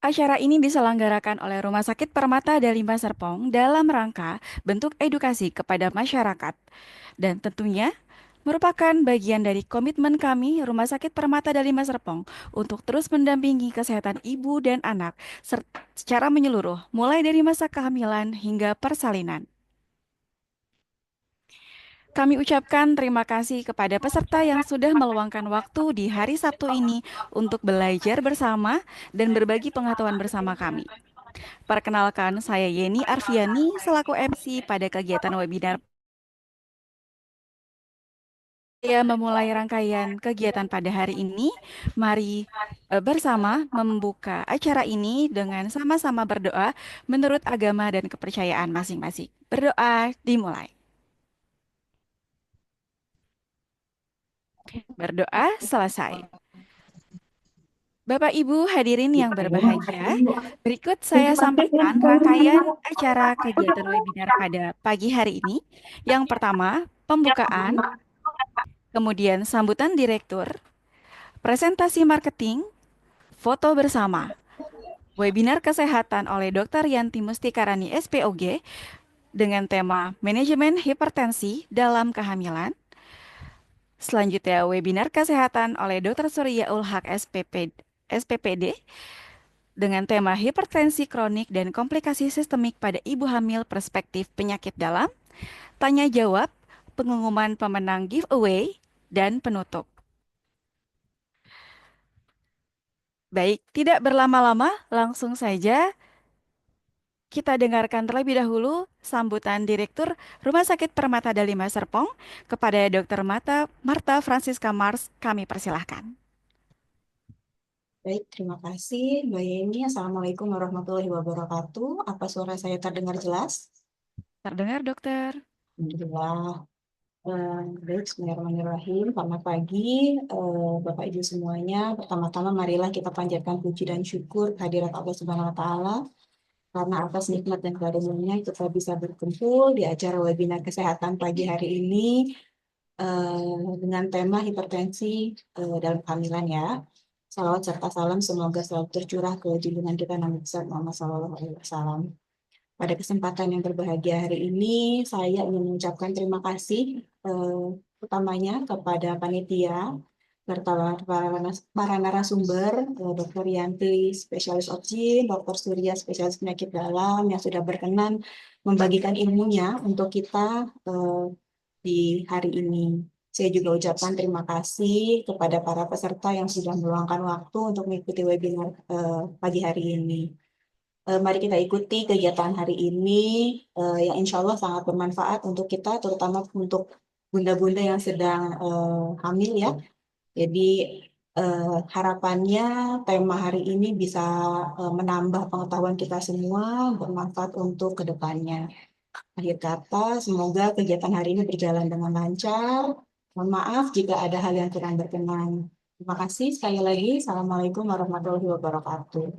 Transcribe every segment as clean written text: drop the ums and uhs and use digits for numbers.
Acara ini diselenggarakan oleh Rumah Sakit Permata Dalima Serpong dalam rangka bentuk edukasi kepada masyarakat. Dan tentunya merupakan bagian dari komitmen kami Rumah Sakit Permata Dalima Serpong untuk terus mendampingi kesehatan ibu dan anak secara menyeluruh, mulai dari masa kehamilan hingga persalinan. Kami ucapkan terima kasih kepada peserta yang sudah meluangkan waktu di hari Sabtu ini untuk belajar bersama dan berbagi pengetahuan bersama kami. Perkenalkan, saya Yeni Arfiani selaku MC pada kegiatan webinar. Saya memulai rangkaian kegiatan pada hari ini. Mari bersama membuka acara ini dengan sama-sama berdoa menurut agama dan kepercayaan masing-masing. Berdoa dimulai. Berdoa selesai. Bapak Ibu hadirin yang berbahagia, berikut saya sampaikan rangkaian acara kegiatan webinar pada pagi hari ini. Yang pertama, pembukaan, kemudian sambutan direktur, presentasi marketing, foto bersama, webinar kesehatan oleh Dr. Yanti Mustikarani SPOG dengan tema Manajemen Hipertensi dalam Kehamilan. Selanjutnya, webinar kesehatan oleh Dr. Surya Ulhak SPPD dengan tema hipertensi kronik dan komplikasi sistemik pada ibu hamil perspektif penyakit dalam, tanya jawab, pengumuman pemenang giveaway, dan penutup. Baik, tidak berlama-lama, langsung saja kita dengarkan terlebih dahulu sambutan Direktur Rumah Sakit Permata Dalima Serpong kepada Dr. Marta Francisca Mars. Kami persilahkan. Baik, terima kasih Mbak Yeni. Assalamualaikum warahmatullahi wabarakatuh. Apa suara saya terdengar jelas? Terdengar, dokter? Alhamdulillah. Baik, bismillahirrahmanirrahim. Selamat pagi, Bapak Ibu semuanya. Pertama-tama marilah kita panjatkan puji dan syukur kehadirat Allah Subhanahu wa Ta'ala karena atas nikmat dan karunia kita bisa berkumpul di acara webinar kesehatan pagi hari ini dengan tema hipertensi dalam kehamilan ya. Salawat serta salam semoga selalu tercurah ke junjungan kita Nabi besar Muhammad SAW. Pada kesempatan yang berbahagia hari ini, saya ingin mengucapkan terima kasih utamanya kepada panitia serta para narasumber, Dr. Yanti, spesialis OBGYN, Dr. Surya, spesialis penyakit dalam yang sudah berkenan membagikan ilmunya untuk kita eh, di hari ini. Saya juga ucapkan terima kasih kepada para peserta yang sudah meluangkan waktu untuk mengikuti webinar pagi hari ini. Mari kita ikuti kegiatan hari ini yang insya Allah sangat bermanfaat untuk kita, terutama untuk bunda-bunda yang sedang hamil ya. Jadi harapannya tema hari ini bisa menambah pengetahuan kita semua, bermanfaat untuk kedepannya. Akhir kata, semoga kegiatan hari ini berjalan dengan lancar. Mohon maaf jika ada hal yang kurang berkenan. Terima kasih sekali lagi. Assalamualaikum warahmatullahi wabarakatuh.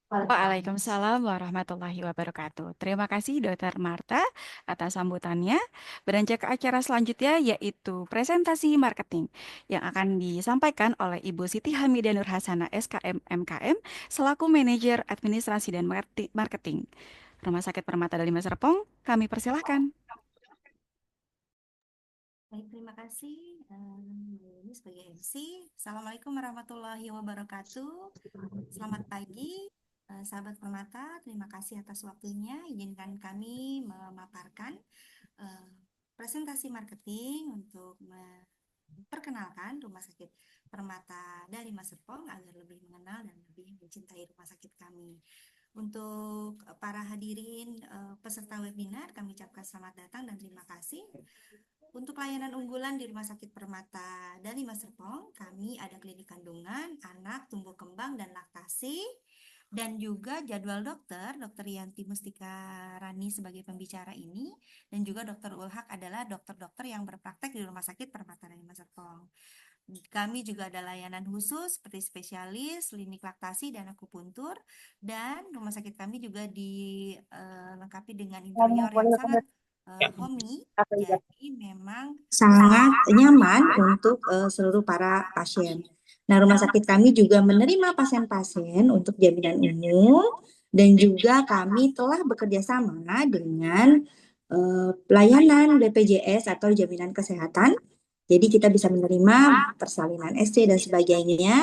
Waalaikumsalam warahmatullahi wabarakatuh. Terima kasih Dokter Marta atas sambutannya. Beranjak ke acara selanjutnya yaitu presentasi marketing yang akan disampaikan oleh Ibu Siti Hamidah Nur Hasana SKM MKM selaku manajer administrasi dan marketing Rumah Sakit Permata Dalima Serpong. Kami persilahkan. Baik, terima kasih Mbak Yeni sebagai MC. Assalamualaikum warahmatullahi wabarakatuh. Selamat pagi, sahabat Permata. Terima kasih atas waktunya. Izinkan kami memaparkan eh, presentasi marketing untuk memperkenalkan Rumah Sakit Permata Dalima Serpong agar lebih mengenal dan lebih mencintai rumah sakit kami. Untuk para hadirin peserta webinar, kami ucapkan selamat datang dan terima kasih. Untuk layanan unggulan di Rumah Sakit Permata Dalima Serpong, kami ada klinik kandungan, anak, tumbuh kembang, dan laktasi. Dan juga jadwal Dr. Yanti Mustika Rani sebagai pembicara ini. Dan juga Dr. Ulhak adalah dokter-dokter yang berpraktek di Rumah Sakit Permata Dalima Serpong. Kami juga ada layanan khusus seperti spesialis, klinik laktasi, dan akupuntur. Dan rumah sakit kami juga dilengkapi dengan interior yang sangat Homi. Jadi memang sangat nyaman untuk seluruh para pasien. Nah, rumah sakit kami juga menerima pasien-pasien untuk jaminan umum dan juga kami telah bekerja sama dengan pelayanan BPJS atau jaminan kesehatan. Jadi kita bisa menerima persalinan SC dan sebagainya.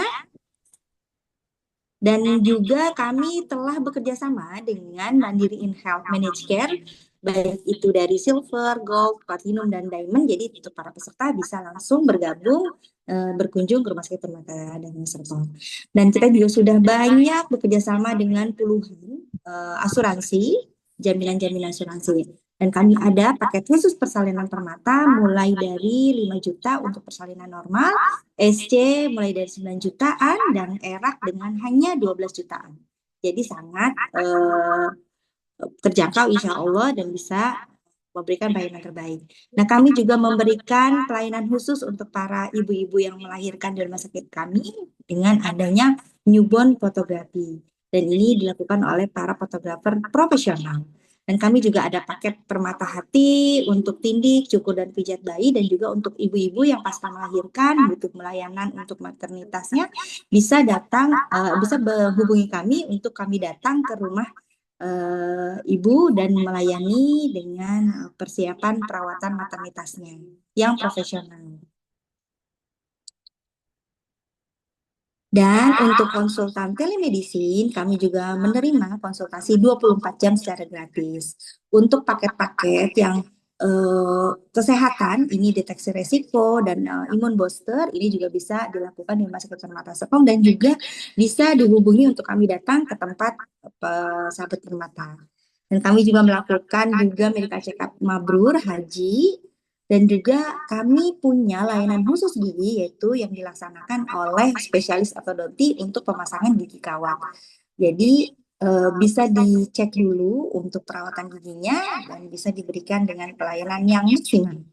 Dan juga kami telah bekerja sama dengan Mandiri In Health Managed Care, baik itu dari Silver, Gold, Platinum, dan Diamond. Jadi untuk para peserta bisa langsung bergabung, berkunjung ke Rumah Sakit Permata dan Serpong. Dan kita juga sudah banyak bekerja sama dengan puluhan asuransi, jaminan-jaminan asuransi. Dan kami ada paket khusus persalinan Permata mulai dari 5 juta untuk persalinan normal, SC mulai dari 9 jutaan, dan ERAK dengan hanya 12 jutaan. Jadi sangat terjangkau insya Allah dan bisa memberikan pelayanan terbaik. Nah, kami juga memberikan pelayanan khusus untuk para ibu-ibu yang melahirkan di rumah sakit kami dengan adanya newborn photography. Dan ini dilakukan oleh para fotografer profesional. Dan kami juga ada paket permata hati untuk tindik, cukur, dan pijat bayi. Dan juga untuk ibu-ibu yang pasca melahirkan, butuh pelayanan untuk maternitasnya, bisa datang, bisa menghubungi kami untuk kami datang ke rumah ibu dan melayani dengan persiapan perawatan maternitasnya yang profesional. Dan untuk konsultan telemedicine, kami juga menerima konsultasi 24 jam secara gratis. Untuk paket-paket yang kesehatan, ini deteksi resiko dan imun booster, ini juga bisa dilakukan di Rumah Sakit Permata Serpong dan juga bisa dihubungi untuk kami datang ke tempat sahabat Permata. Dan kami juga melakukan juga medical check up mabrur, haji, dan juga kami punya layanan khusus gigi yaitu yang dilaksanakan oleh spesialis ortodonti untuk pemasangan gigi kawat. Jadi bisa dicek dulu untuk perawatan giginya dan bisa diberikan dengan pelayanan yang maksimal.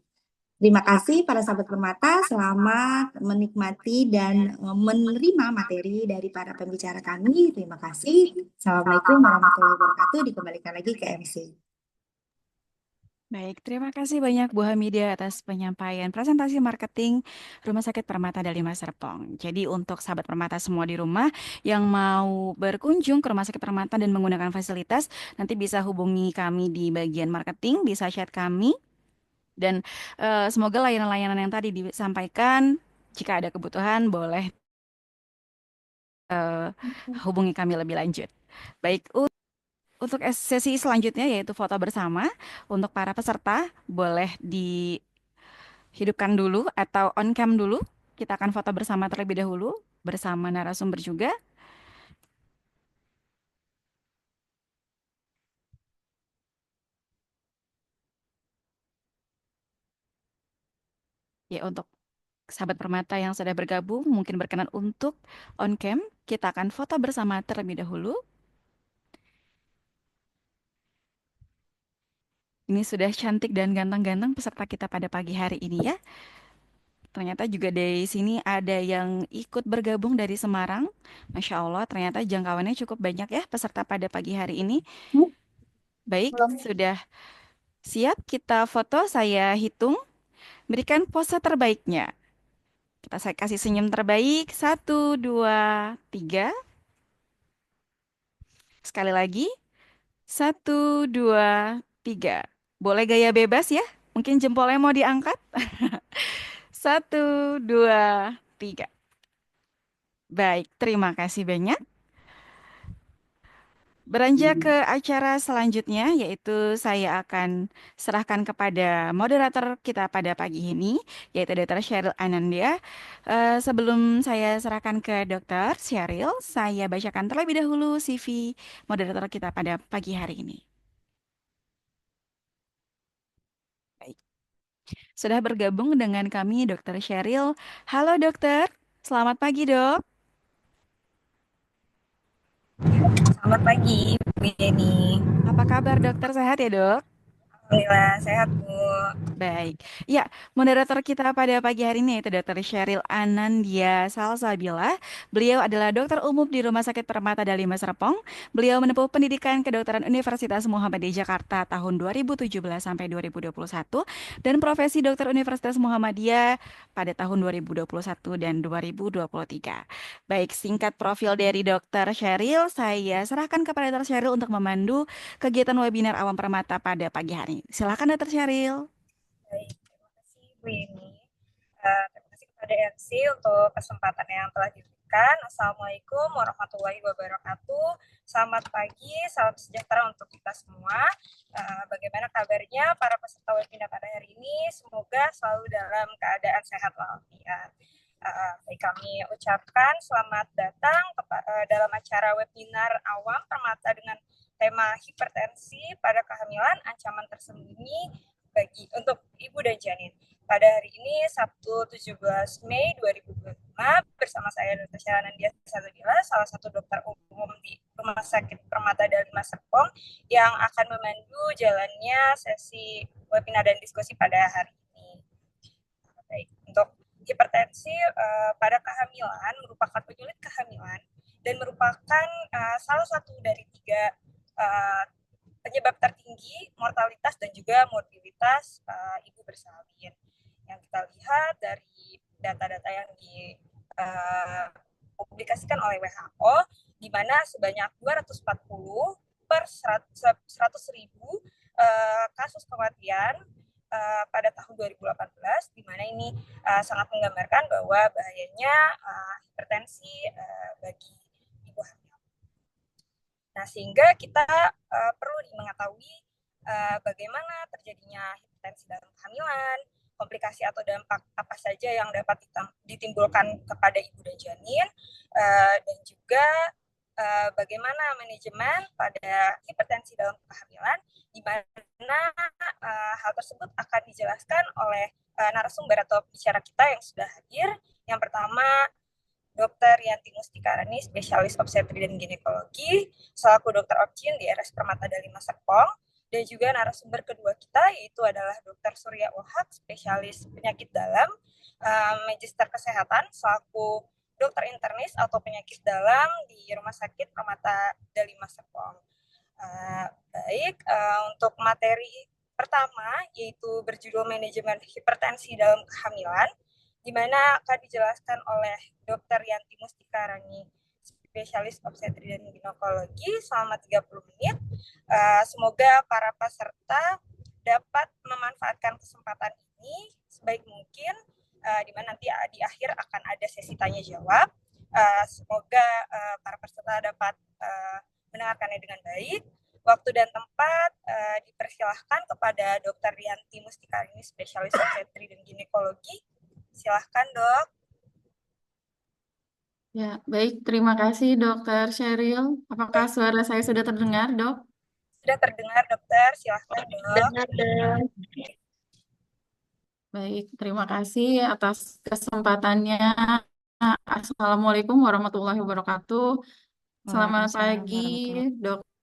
Terima kasih para sahabat Permata, selamat menikmati dan menerima materi dari para pembicara kami. Terima kasih. Assalamualaikum warahmatullahi wabarakatuh. Dikembalikan lagi ke MC. Baik, terima kasih banyak Bu Hamidah atas penyampaian presentasi marketing Rumah Sakit Permata Dalima Serpong. Jadi untuk sahabat Permata semua di rumah yang mau berkunjung ke Rumah Sakit Permata dan menggunakan fasilitas, nanti bisa hubungi kami di bagian marketing, bisa chat kami. Dan semoga layanan-layanan yang tadi disampaikan, jika ada kebutuhan boleh hubungi kami lebih lanjut. Baik, untuk sesi selanjutnya yaitu foto bersama. Untuk para peserta boleh dihidupkan dulu atau on cam dulu. Kita akan foto bersama terlebih dahulu bersama narasumber juga. Ya, untuk sahabat Permata yang sudah bergabung mungkin berkenan untuk on cam. Kita akan foto bersama terlebih dahulu. Ini sudah cantik dan ganteng-ganteng peserta kita pada pagi hari ini ya. Ternyata juga dari sini ada yang ikut bergabung dari Semarang. Masya Allah, ternyata jangkauannya cukup banyak ya peserta pada pagi hari ini. Baik, sudah siap kita foto. Saya hitung. Berikan pose terbaiknya. Saya kasih senyum terbaik. Satu, dua, tiga. Sekali lagi. Satu, dua, tiga. Boleh gaya bebas ya? Mungkin jempolnya mau diangkat. Satu, dua, tiga. Baik, terima kasih banyak. Beranjak ke acara selanjutnya, yaitu saya akan serahkan kepada moderator kita pada pagi ini, yaitu Dr. Sheryl Anandia. Sebelum saya serahkan ke Dr. Sheryl, saya bacakan terlebih dahulu CV moderator kita pada pagi hari ini. Baik, sudah bergabung dengan kami Dr. Sheryl. Halo dokter, selamat pagi dok. Selamat pagi, Bu Yeni. Apa kabar dokter, sehat ya dok? Alhamdulillah sehat Bu. Baik. Ya, moderator kita pada pagi hari ini yaitu Dr. Sheryl Anandia Salsabila. Beliau adalah dokter umum di Rumah Sakit Permata Dalima Serpong. Beliau menempuh pendidikan kedokteran Universitas Muhammadiyah Jakarta tahun 2017 sampai 2021 dan profesi dokter Universitas Muhammadiyah pada tahun 2021 dan 2023. Baik, singkat profil dari Dr. Sheryl, saya serahkan kepada Dr. Sheryl untuk memandu kegiatan webinar Awam Permata pada pagi hari ini. Silakan Dr. Sheryl. Baik, terima kasih Bu Yeni. Terima kasih kepada MC untuk kesempatan yang telah diberikan. Assalamualaikum warahmatullahi wabarakatuh. Selamat pagi, salam sejahtera untuk kita semua. Bagaimana kabarnya para peserta webinar pada hari ini? Semoga selalu dalam keadaan sehat walafiat. Baik, kami ucapkan selamat datang dalam acara webinar Awam Permata dengan tema hipertensi pada kehamilan, ancaman tersembunyi untuk ibu dan janin. Pada hari ini Sabtu 17 Mei 2025 bersama saya Dr. Sheryl Anandia Salsabila, salah satu dokter umum di Rumah Sakit Permata Dalima Serpong yang akan memandu jalannya sesi webinar dan diskusi pada hari ini. Baik, untuk hipertensi pada kehamilan merupakan penyulit kehamilan dan merupakan salah satu dari tiga penyebab tertinggi mortalitas dan juga morbiditas ibu bersalin. Yang kita lihat dari data-data yang dipublikasikan oleh WHO, di mana sebanyak 240 per 100.000 kasus kematian pada tahun 2018, di mana ini sangat menggambarkan bahwa bahayanya hipertensi bagi ibu hamil. Nah, sehingga kita perlu mengetahui bagaimana terjadinya hipertensi dalam kehamilan, komplikasi atau dampak apa saja yang dapat ditimbulkan kepada ibu dan janin, dan juga bagaimana manajemen pada hipertensi dalam kehamilan, di mana hal tersebut akan dijelaskan oleh narasumber atau bicara kita yang sudah hadir. Yang pertama, Dr. Yanti Mustikarani, spesialis obstetri dan ginekologi, selaku dokter obgyn di RS Permata Dalima Serpong, dan juga narasumber kedua kita yaitu adalah Dr. Surya Wahab, spesialis penyakit dalam, magister kesehatan, selaku dokter internis atau penyakit dalam di Rumah Sakit Permata Dalima Serpong. Baik, untuk materi pertama yaitu berjudul manajemen hipertensi dalam kehamilan, di mana akan dijelaskan oleh Dr. Yanti Mustikarani, spesialis obstetri dan ginekologi, selama 30 menit. Semoga para peserta dapat memanfaatkan kesempatan ini sebaik mungkin, di mana nanti di akhir akan ada sesi tanya jawab. Semoga para peserta dapat mendengarkannya dengan baik. Waktu dan tempat dipersilahkan kepada Dr. Yanti Mustikarani, spesialis obstetri dan ginekologi. Silahkan, Dok. Ya, baik. Terima kasih, Dokter Sheryl. Apakah suara saya sudah terdengar, Dok? Sudah terdengar, Dokter. Silahkan, Dok. Baik, terima kasih atas kesempatannya. Assalamualaikum warahmatullahi wabarakatuh. Selamat Waalaikumsalam pagi, warahmatullahi Dokter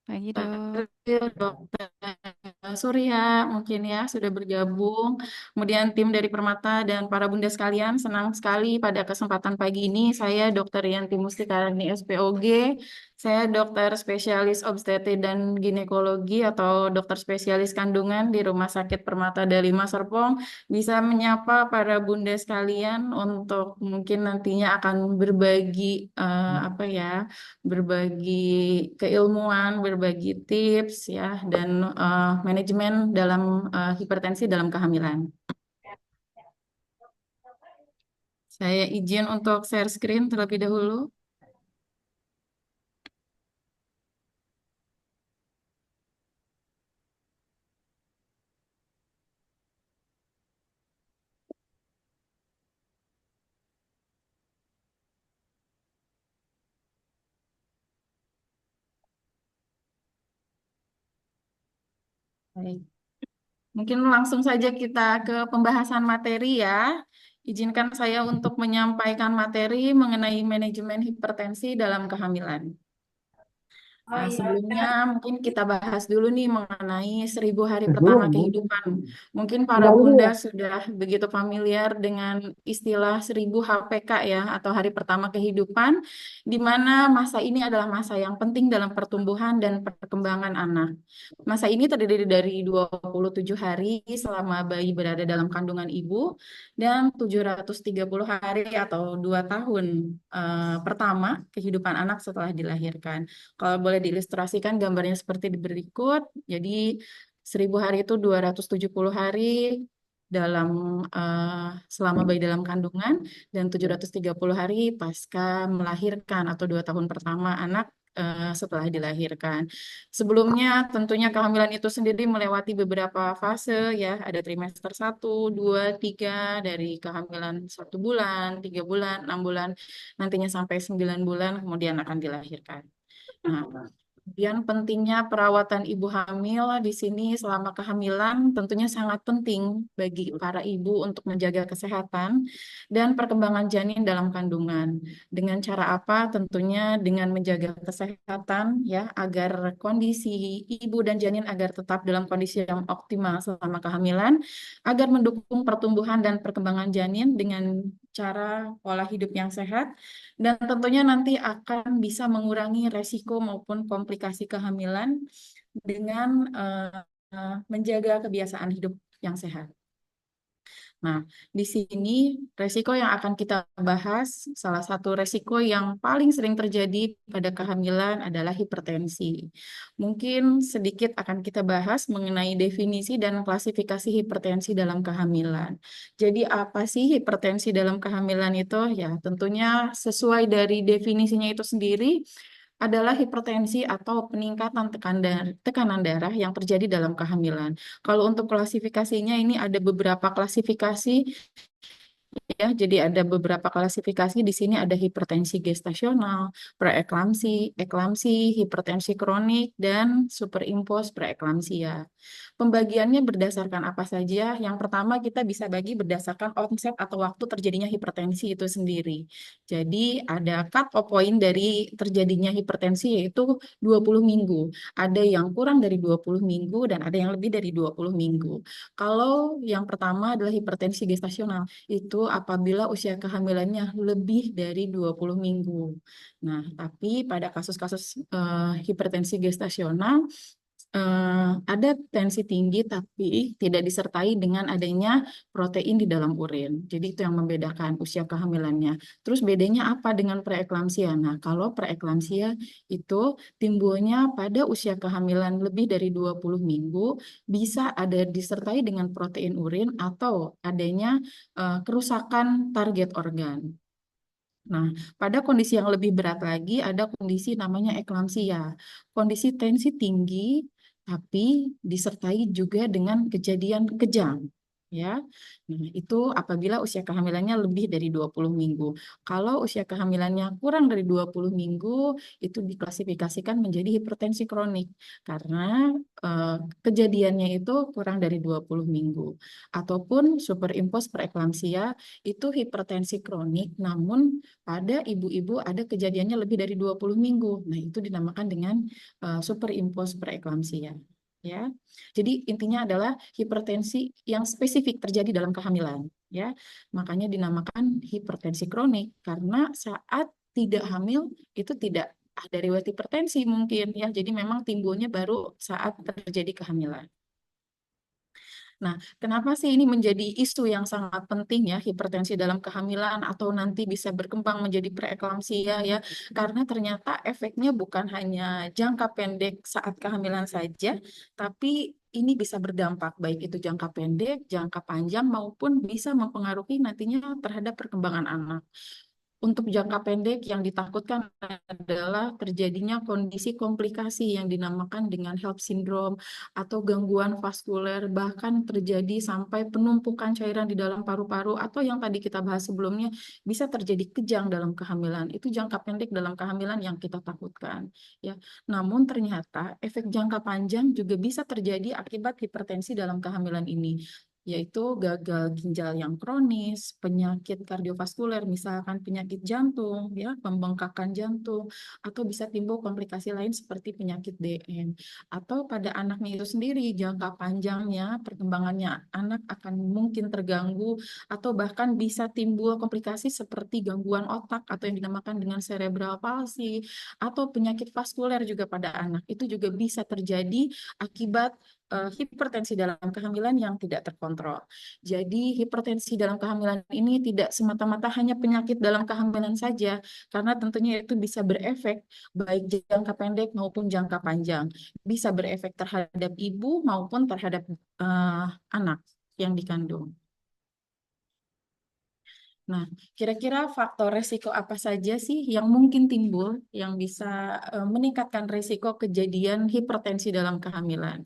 pagi, Dok. Dokter Surya mungkin ya sudah bergabung. Kemudian tim dari Permata dan para bunda sekalian, senang sekali pada kesempatan pagi ini saya Dr. Yanti Mustikarani SPOG. Saya dokter spesialis obstetri dan ginekologi atau dokter spesialis kandungan di Rumah Sakit Permata Dalima Serpong. Bisa menyapa para bunda sekalian untuk mungkin nantinya akan berbagi apa ya, berbagi keilmuan, berbagi tips ya, dan manajemen dalam hipertensi dalam kehamilan. Saya izin untuk share screen terlebih dahulu. Baik. Mungkin langsung saja kita ke pembahasan materi ya. Izinkan saya untuk menyampaikan materi mengenai manajemen hipertensi dalam kehamilan. Oh Nah, iya, sebelumnya mungkin kita bahas dulu nih mengenai 1.000 hari pertama kehidupan. Mungkin para bunda sudah begitu familiar dengan istilah 1.000 HPK ya, atau hari pertama kehidupan, di mana masa ini adalah masa yang penting dalam pertumbuhan dan perkembangan anak. Masa ini terdiri dari 27 hari selama bayi berada dalam kandungan ibu dan 730 hari atau 2 tahun pertama kehidupan anak setelah dilahirkan. Kalau boleh diilustrasikan gambarnya seperti di berikut. Jadi 1.000 hari itu 270 hari dalam selama bayi dalam kandungan dan 730 hari pasca melahirkan atau 2 tahun pertama anak setelah dilahirkan. Sebelumnya tentunya kehamilan itu sendiri melewati beberapa fase ya, ada trimester 1, 2, 3 dari kehamilan 1 bulan, 3 bulan, 6 bulan, nantinya sampai 9 bulan kemudian akan dilahirkan. Nah, kemudian pentingnya perawatan ibu hamil di sini selama kehamilan tentunya sangat penting bagi para ibu untuk menjaga kesehatan dan perkembangan janin dalam kandungan. Dengan cara apa? Tentunya dengan menjaga kesehatan ya agar kondisi ibu dan janin agar tetap dalam kondisi yang optimal selama kehamilan, agar mendukung pertumbuhan dan perkembangan janin dengan cara pola hidup yang sehat dan tentunya nanti akan bisa mengurangi resiko maupun komplikasi kehamilan dengan menjaga kebiasaan hidup yang sehat. Nah, di sini resiko yang akan kita bahas, salah satu resiko yang paling sering terjadi pada kehamilan adalah hipertensi. Mungkin sedikit akan kita bahas mengenai definisi dan klasifikasi hipertensi dalam kehamilan. Jadi apa sih hipertensi dalam kehamilan itu? Ya, tentunya sesuai dari definisinya itu sendiri adalah hipertensi atau peningkatan tekanan darah yang terjadi dalam kehamilan. Kalau untuk klasifikasinya ini ada beberapa klasifikasi ya. Jadi ada beberapa klasifikasi di sini ada hipertensi gestasional, preeklamsi, eklamsi, hipertensi kronik dan superimpos preeklamsia. Pembagiannya berdasarkan apa saja? Yang pertama kita bisa bagi berdasarkan onset atau waktu terjadinya hipertensi itu sendiri. Jadi ada cut off point dari terjadinya hipertensi yaitu 20 minggu. Ada yang kurang dari 20 minggu dan ada yang lebih dari 20 minggu. Kalau yang pertama adalah hipertensi gestasional, itu apabila usia kehamilannya lebih dari 20 minggu. Nah, tapi pada kasus-kasus hipertensi gestasional ada tensi tinggi tapi tidak disertai dengan adanya protein di dalam urin. Jadi itu yang membedakan usia kehamilannya. Terus bedanya apa dengan preeklamsia? Nah, kalau preeklamsia itu timbulnya pada usia kehamilan lebih dari 20 minggu bisa ada disertai dengan protein urin atau adanya kerusakan target organ. Nah, pada kondisi yang lebih berat lagi ada kondisi namanya eklamsia. Kondisi tensi tinggi tapi disertai juga dengan kejadian kejang. Ya. Nah, itu apabila usia kehamilannya lebih dari 20 minggu. Kalau usia kehamilannya kurang dari 20 minggu, itu diklasifikasikan menjadi hipertensi kronik karena eh, kejadiannya itu kurang dari 20 minggu. Ataupun superimpos preeklamsia itu hipertensi kronik namun pada ibu-ibu ada kejadiannya lebih dari 20 minggu. Nah, itu dinamakan dengan superimpos preeklamsia. Ya. Jadi intinya adalah hipertensi yang spesifik terjadi dalam kehamilan, ya. Makanya dinamakan hipertensi kronik karena saat tidak hamil itu tidak ada riwayat hipertensi mungkin ya. Jadi memang timbulnya baru saat terjadi kehamilan. Nah, kenapa sih ini menjadi isu yang sangat penting ya, hipertensi dalam kehamilan atau nanti bisa berkembang menjadi preeklamsia ya? Karena ternyata efeknya bukan hanya jangka pendek saat kehamilan saja, tapi ini bisa berdampak baik itu jangka pendek, jangka panjang maupun bisa mempengaruhi nantinya terhadap perkembangan anak. Untuk jangka pendek yang ditakutkan adalah terjadinya kondisi komplikasi yang dinamakan dengan HELLP syndrome atau gangguan vaskuler, bahkan terjadi sampai penumpukan cairan di dalam paru-paru atau yang tadi kita bahas sebelumnya bisa terjadi kejang dalam kehamilan. Itu jangka pendek dalam kehamilan yang kita takutkan, ya. Namun ternyata efek jangka panjang juga bisa terjadi akibat hipertensi dalam kehamilan ini. yaitu gagal ginjal yang kronis, penyakit kardiovaskuler, misalkan penyakit jantung, ya, pembengkakan jantung, atau bisa timbul komplikasi lain seperti penyakit DM. Atau pada anaknya itu sendiri, jangka panjangnya perkembangannya anak akan mungkin terganggu, atau bahkan bisa timbul komplikasi seperti gangguan otak atau yang dinamakan dengan cerebral palsy, atau penyakit vaskuler juga pada anak. Itu juga bisa terjadi akibat hipertensi dalam kehamilan yang tidak terkontrol. Jadi hipertensi dalam kehamilan ini tidak semata-mata hanya penyakit dalam kehamilan saja, karena tentunya itu bisa berefek baik jangka pendek maupun jangka panjang. Bisa berefek terhadap ibu maupun terhadap anak yang dikandung. Nah, kira-kira faktor resiko apa saja sih yang mungkin timbul yang bisa meningkatkan resiko kejadian hipertensi dalam kehamilan?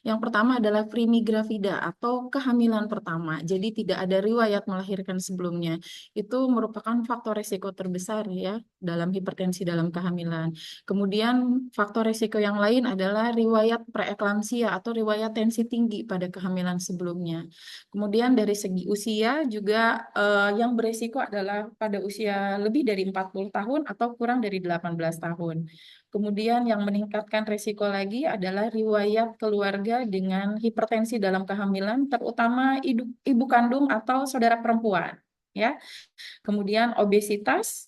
Yang pertama adalah primigravida atau kehamilan pertama. Jadi tidak ada riwayat melahirkan sebelumnya. Itu merupakan faktor risiko terbesar ya dalam hipertensi dalam kehamilan. Kemudian faktor risiko yang lain adalah riwayat preeklamsia atau riwayat tensi tinggi pada kehamilan sebelumnya. Kemudian dari segi usia juga yang beresiko adalah pada usia lebih dari 40 tahun atau kurang dari 18 tahun. Kemudian yang meningkatkan risiko lagi adalah riwayat keluarga dengan hipertensi dalam kehamilan, terutama ibu kandung atau saudara perempuan. Ya, kemudian obesitas,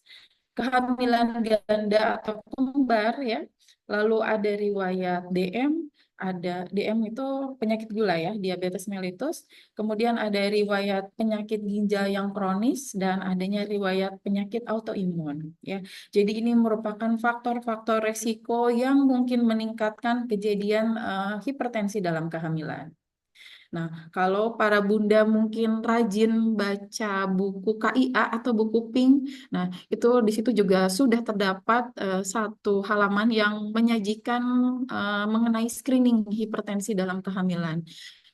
kehamilan ganda atau kembar, ya. Lalu ada riwayat DM, ada DM itu penyakit gula ya, diabetes mellitus. Kemudian ada riwayat penyakit ginjal yang kronis dan adanya riwayat penyakit autoimun ya. Jadi ini merupakan faktor-faktor resiko yang mungkin meningkatkan kejadian hipertensi dalam kehamilan. Nah, kalau para bunda mungkin rajin baca buku KIA atau buku Pink, nah itu di situ juga sudah terdapat satu halaman yang menyajikan mengenai screening hipertensi dalam kehamilan.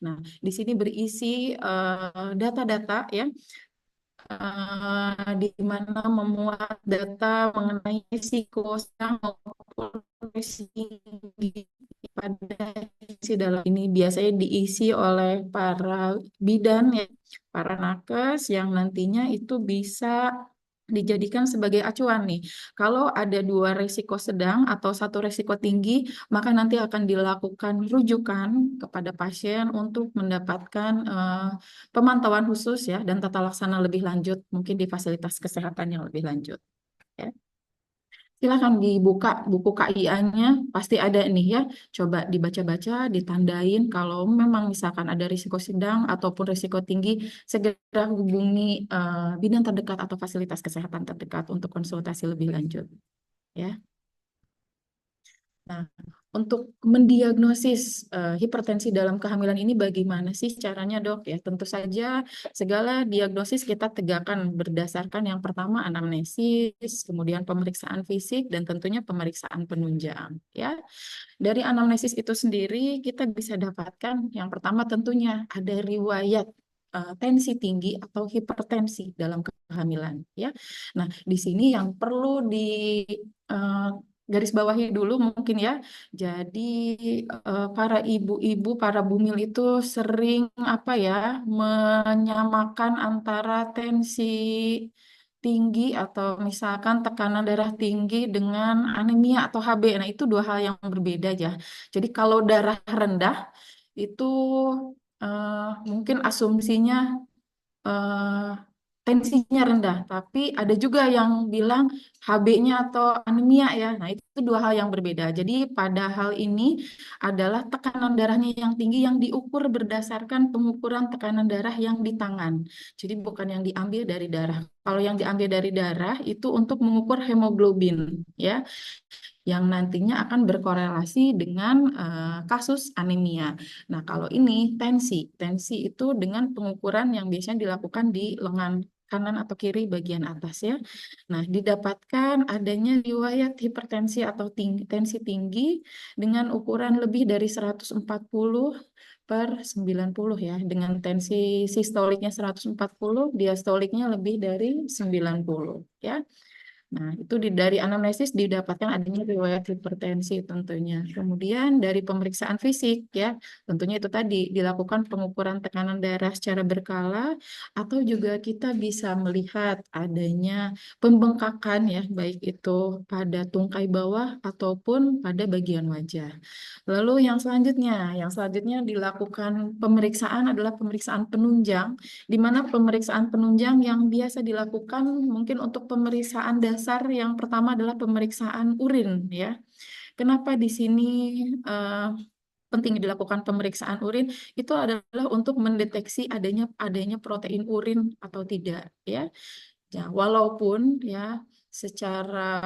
Nah, di sini berisi data-data ya di mana memuat data mengenai risiko sedang maupun risiko pada isi dalam ini biasanya diisi oleh para bidan ya, para nakes yang nantinya itu bisa dijadikan sebagai acuan nih. Kalau ada dua risiko sedang atau satu risiko tinggi, maka nanti akan dilakukan rujukan kepada pasien untuk mendapatkan pemantauan khusus ya dan tata laksana lebih lanjut mungkin di fasilitas kesehatan yang lebih lanjut ya. Silakan dibuka buku KIA-nya, pasti ada nih ya. Coba dibaca-baca, ditandain kalau memang misalkan ada risiko sedang ataupun risiko tinggi, segera hubungi bidan terdekat atau fasilitas kesehatan terdekat untuk konsultasi lebih lanjut ya. Nah, untuk mendiagnosis hipertensi dalam kehamilan ini bagaimana sih caranya, Dok? Ya, tentu saja segala diagnosis kita tegakkan berdasarkan yang pertama anamnesis, kemudian pemeriksaan fisik dan tentunya pemeriksaan penunjang, ya. Dari anamnesis itu sendiri kita bisa dapatkan yang pertama tentunya ada riwayat tensi tinggi atau hipertensi dalam kehamilan, ya. Nah, di sini yang perlu di eh, garis bawahi dulu mungkin ya. Jadi para ibu-ibu, para bumil itu sering apa ya menyamakan antara tensi tinggi atau misalkan tekanan darah tinggi dengan anemia atau HB. Nah, itu dua hal yang berbeda ya. Jadi kalau darah rendah itu mungkin asumsinya eh, tensinya rendah, tapi ada juga yang bilang HB-nya atau anemia ya. Nah, itu dua hal yang berbeda. Jadi pada hal ini adalah tekanan darahnya yang tinggi yang diukur berdasarkan pengukuran tekanan darah yang di tangan. Jadi bukan yang diambil dari darah. Kalau yang diambil dari darah itu untuk mengukur hemoglobin ya yang nantinya akan berkorelasi dengan kasus anemia. Nah, kalau ini tensi itu dengan pengukuran yang biasanya dilakukan di lengan kanan atau kiri bagian atas ya. Nah, didapatkan adanya riwayat hipertensi atau tensi tinggi dengan ukuran lebih dari 140/90 ya, dengan tensi sistoliknya 140, diastoliknya lebih dari 90 ya. Nah, itu dari anamnesis didapatkan adanya riwayat hipertensi tentunya. Kemudian dari pemeriksaan fisik ya, tentunya itu tadi dilakukan pengukuran tekanan darah secara berkala atau juga kita bisa melihat adanya pembengkakan ya, baik itu pada tungkai bawah ataupun pada bagian wajah. Lalu yang selanjutnya dilakukan pemeriksaan adalah pemeriksaan penunjang, di mana pemeriksaan penunjang yang biasa dilakukan mungkin untuk pemeriksaan dasar yang pertama adalah pemeriksaan urin ya. Kenapa di sini eh, penting dilakukan pemeriksaan urin itu adalah untuk mendeteksi adanya protein urin atau tidak ya. Ya, walaupun ya secara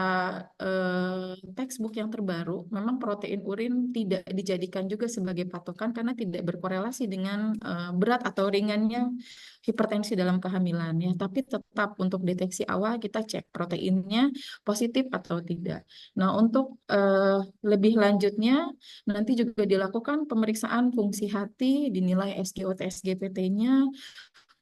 textbook yang terbaru, memang protein urin tidak dijadikan juga sebagai patokan karena tidak berkorelasi dengan berat atau ringannya hipertensi dalam kehamilan ya. Tapi tetap untuk deteksi awal kita cek proteinnya positif atau tidak. Nah, untuk lebih lanjutnya nanti juga dilakukan pemeriksaan fungsi hati, dinilai SGOT, SGPT-nya,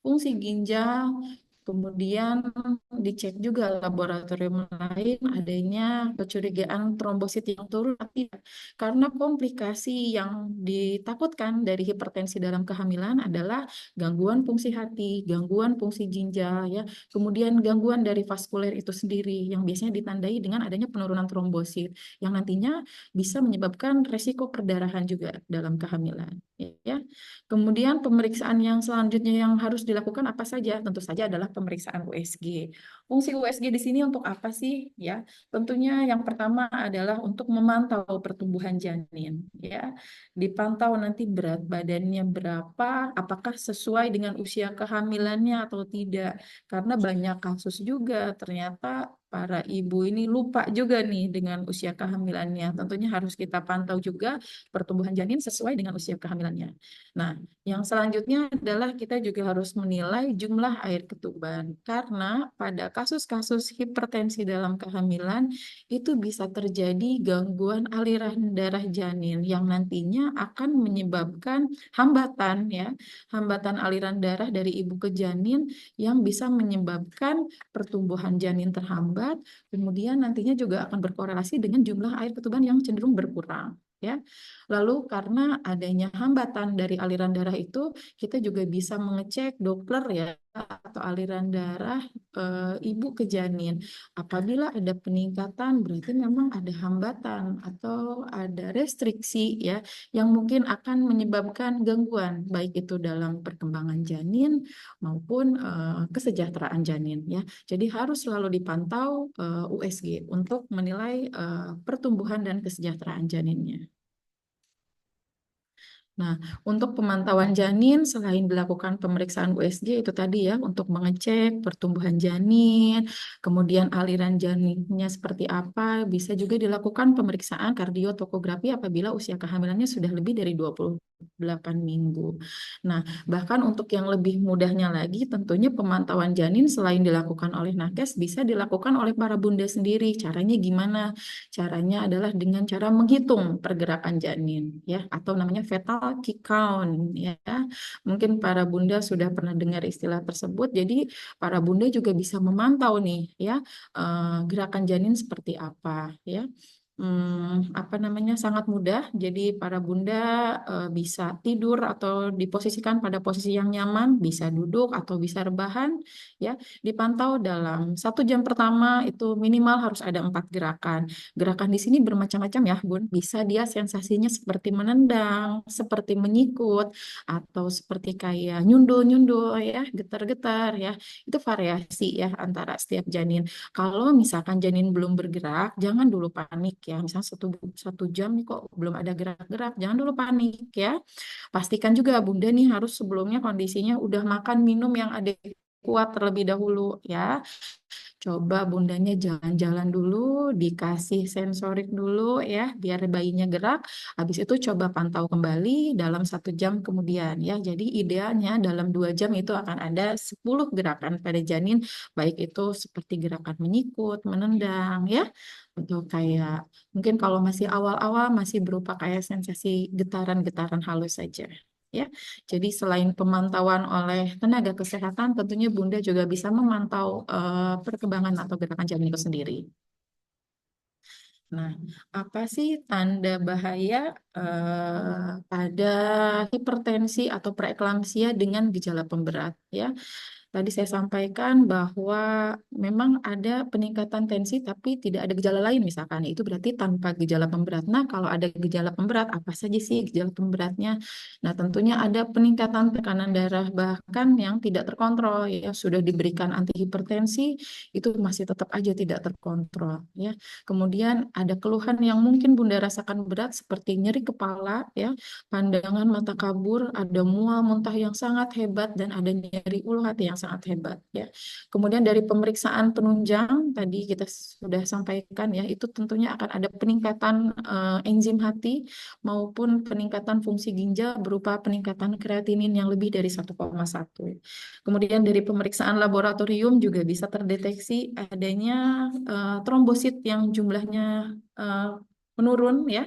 fungsi ginjal, kemudian dicek juga laboratorium lain adanya kecurigaan trombosit yang turun atau tidak. Karena komplikasi yang ditakutkan dari hipertensi dalam kehamilan adalah gangguan fungsi hati, gangguan fungsi ginjal, ya, kemudian gangguan dari vaskuler itu sendiri yang biasanya ditandai dengan adanya penurunan trombosit yang nantinya bisa menyebabkan resiko perdarahan juga dalam kehamilan. Ya. Kemudian pemeriksaan yang selanjutnya yang harus dilakukan apa saja? Tentu saja adalah pemeriksaan USG. Fungsi USG di sini untuk apa sih? Ya, tentunya yang pertama adalah untuk memantau pertumbuhan janin. Ya, dipantau nanti berat badannya berapa, apakah sesuai dengan usia kehamilannya atau tidak. Karena banyak kasus juga ternyata para ibu ini lupa juga nih dengan usia kehamilannya. Tentunya harus kita pantau juga pertumbuhan janin sesuai dengan usia kehamilannya. Nah, yang selanjutnya adalah kita juga harus menilai jumlah air ketuban karena pada kasus-kasus hipertensi dalam kehamilan itu bisa terjadi gangguan aliran darah janin yang nantinya akan menyebabkan hambatan ya, hambatan aliran darah dari ibu ke janin yang bisa menyebabkan pertumbuhan janin terhambat, kemudian nantinya juga akan berkorelasi dengan jumlah air ketuban yang cenderung berkurang. Ya, lalu karena adanya hambatan dari aliran darah itu, kita juga bisa mengecek Doppler ya atau aliran darah ibu ke janin. Apabila ada peningkatan, berarti memang ada hambatan atau ada restriksi ya yang mungkin akan menyebabkan gangguan baik itu dalam perkembangan janin maupun kesejahteraan janin ya. Jadi harus selalu dipantau USG untuk menilai pertumbuhan dan kesejahteraan janinnya. Nah, untuk pemantauan janin selain dilakukan pemeriksaan USG itu tadi ya untuk mengecek pertumbuhan janin, kemudian aliran janinnya seperti apa, bisa juga dilakukan pemeriksaan kardiotokografi apabila usia kehamilannya sudah lebih dari 28 minggu. Nah, bahkan untuk yang lebih mudahnya lagi tentunya pemantauan janin selain dilakukan oleh nakes bisa dilakukan oleh para bunda sendiri. Caranya gimana? Caranya adalah dengan cara menghitung pergerakan janin ya atau namanya fetal kick count ya. Mungkin para bunda sudah pernah dengar istilah tersebut. Jadi para bunda juga bisa memantau nih ya gerakan janin seperti apa ya. Apa namanya sangat mudah. Jadi para bunda bisa tidur atau diposisikan pada posisi yang nyaman, bisa duduk atau bisa rebahan, ya. Dipantau dalam 1 jam pertama itu minimal harus ada 4 gerakan. Gerakan di sini bermacam-macam ya, Bun. Bisa dia sensasinya seperti menendang, seperti menyikut, atau seperti kayak nyundul-nyundul ya, getar-getar ya. Itu variasi ya antara setiap janin. Kalau misalkan janin belum bergerak, jangan dulu panik ya. Misalnya satu jam nih kok belum ada gerak-gerak, jangan dulu panik ya. Pastikan juga bunda nih harus sebelumnya kondisinya udah makan minum yang adekuat terlebih dahulu ya. Coba bundanya jalan-jalan dulu, dikasih sensorik dulu ya, biar bayinya gerak. Habis itu coba pantau kembali dalam 1 jam kemudian ya. Jadi idealnya dalam 2 jam itu akan ada 10 gerakan pada janin, baik itu seperti gerakan menyikut, menendang ya, atau kayak mungkin kalau masih awal-awal masih berupa kayak sensasi getaran-getaran halus saja. ya. Jadi selain pemantauan oleh tenaga kesehatan, tentunya Bunda juga bisa memantau perkembangan atau gerakan janin itu sendiri. Nah, apa sih tanda bahaya pada hipertensi atau preeklamsia dengan gejala pemberat, ya? Tadi saya sampaikan bahwa memang ada peningkatan tensi tapi tidak ada gejala lain misalkan. Itu berarti tanpa gejala pemberat. Nah, kalau ada gejala pemberat, apa saja sih gejala pemberatnya? Nah, tentunya ada peningkatan tekanan darah bahkan yang tidak terkontrol ya. Sudah diberikan antihipertensi, itu masih tetap aja tidak terkontrol ya. Kemudian ada keluhan yang mungkin Bunda rasakan berat seperti nyeri kepala ya, pandangan mata kabur, ada mual muntah yang sangat hebat, dan ada nyeri ulu hati yang sangat hebat ya. Kemudian dari pemeriksaan penunjang tadi kita sudah sampaikan ya, itu tentunya akan ada peningkatan enzim hati maupun peningkatan fungsi ginjal berupa peningkatan kreatinin yang lebih dari 1,1. Kemudian dari pemeriksaan laboratorium juga bisa terdeteksi adanya trombosit yang jumlahnya menurun ya,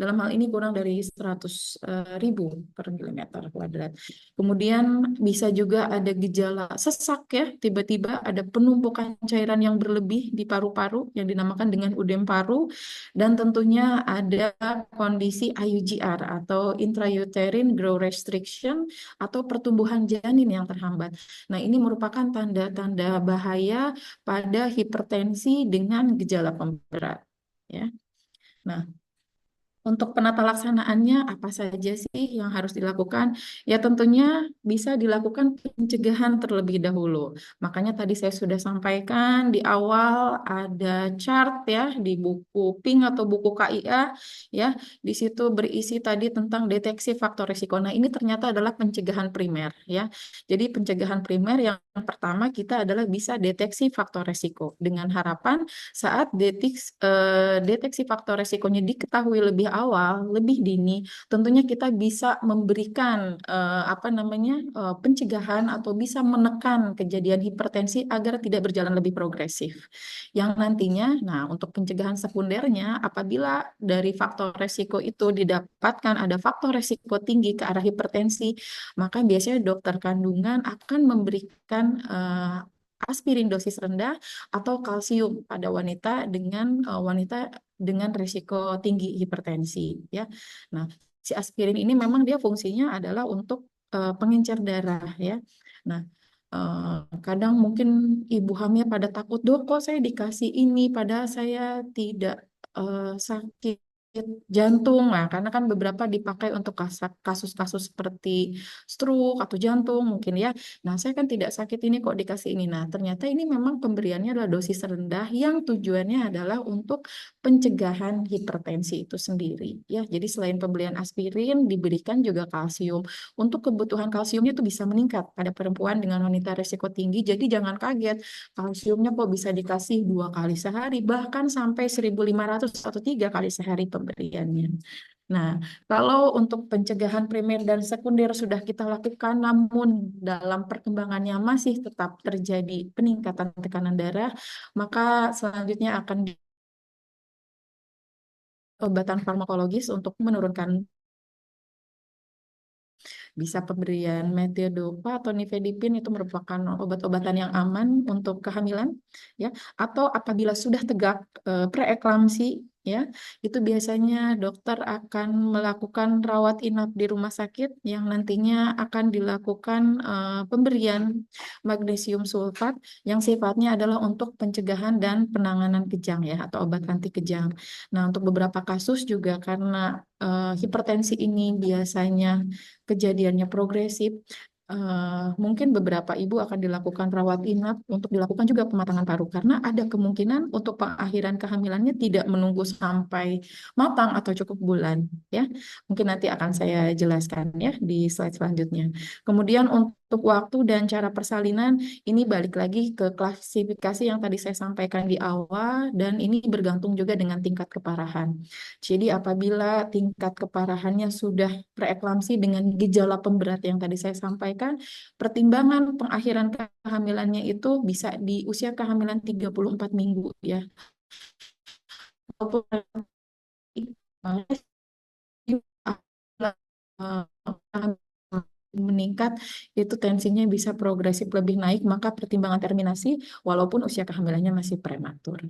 dalam hal ini kurang dari 100 ribu per milimeter kuadrat. Kemudian bisa juga ada gejala sesak ya, tiba-tiba ada penumpukan cairan yang berlebih di paru-paru yang dinamakan dengan udem paru, dan tentunya ada kondisi IUGR atau intrauterine growth restriction atau pertumbuhan janin yang terhambat. Nah, ini merupakan tanda-tanda bahaya pada hipertensi dengan gejala pemberat ya. Nah, untuk penata laksanaannya apa saja sih yang harus dilakukan? Ya tentunya bisa dilakukan pencegahan terlebih dahulu. Makanya tadi saya sudah sampaikan di awal ada chart ya di buku PINK atau buku KIA ya. Di situ berisi tadi tentang deteksi faktor risiko. Nah, ini ternyata adalah pencegahan primer ya. Jadi pencegahan primer yang pertama kita adalah bisa deteksi faktor risiko dengan harapan saat deteksi faktor resikonya diketahui lebih awal, lebih dini, tentunya kita bisa memberikan pencegahan atau bisa menekan kejadian hipertensi agar tidak berjalan lebih progresif. Yang nantinya, nah untuk pencegahan sekundernya, apabila dari faktor resiko itu didapatkan ada faktor resiko tinggi ke arah hipertensi, maka biasanya dokter kandungan akan memberikan aspirin dosis rendah atau kalsium pada wanita dengan risiko tinggi hipertensi ya. Nah, si aspirin ini memang dia fungsinya adalah untuk pengencer darah ya. Nah, kadang mungkin ibu hamil pada takut, "Dok, kok saya dikasih ini padahal saya tidak sakit jantung." Nah, karena kan beberapa dipakai untuk kasus-kasus seperti stroke atau jantung mungkin ya. Nah, saya kan tidak sakit ini kok dikasih ini. Nah, ternyata ini memang pemberiannya adalah dosis rendah yang tujuannya adalah untuk pencegahan hipertensi itu sendiri ya. Jadi selain pemberian aspirin diberikan juga kalsium. Untuk kebutuhan kalsiumnya itu bisa meningkat pada perempuan dengan wanita risiko tinggi. Jadi jangan kaget, kalsiumnya kok bisa dikasih 2 kali sehari, bahkan sampai 1.500 atau 3 kali sehari pemberiannya. Nah, kalau untuk pencegahan primer dan sekunder sudah kita lakukan, namun dalam perkembangannya masih tetap terjadi peningkatan tekanan darah, maka selanjutnya akan obatan farmakologis untuk menurunkan, bisa pemberian metiodopa atau nifedipin, itu merupakan obat-obatan yang aman untuk kehamilan ya. Atau apabila sudah tegak preeklamsi ya, itu biasanya dokter akan melakukan rawat inap di rumah sakit yang nantinya akan dilakukan pemberian magnesium sulfat yang sifatnya adalah untuk pencegahan dan penanganan kejang ya, atau obat anti kejang. Nah, untuk beberapa kasus juga karena hipertensi ini biasanya kejadiannya progresif, mungkin beberapa ibu akan dilakukan rawat inap untuk dilakukan juga pematangan paru, karena ada kemungkinan untuk pengakhiran kehamilannya tidak menunggu sampai matang atau cukup bulan ya. Mungkin nanti akan saya jelaskan ya di slide selanjutnya. Kemudian untuk waktu dan cara persalinan ini balik lagi ke klasifikasi yang tadi saya sampaikan di awal, dan ini bergantung juga dengan tingkat keparahan. Jadi apabila tingkat keparahannya sudah preeklamsi dengan gejala pemberat yang tadi saya sampaikan, pertimbangan pengakhiran kehamilannya itu bisa di usia kehamilan 34 minggu ya. Walaupun meningkat, itu tensinya bisa progresif lebih naik, maka pertimbangan terminasi walaupun usia kehamilannya masih prematur.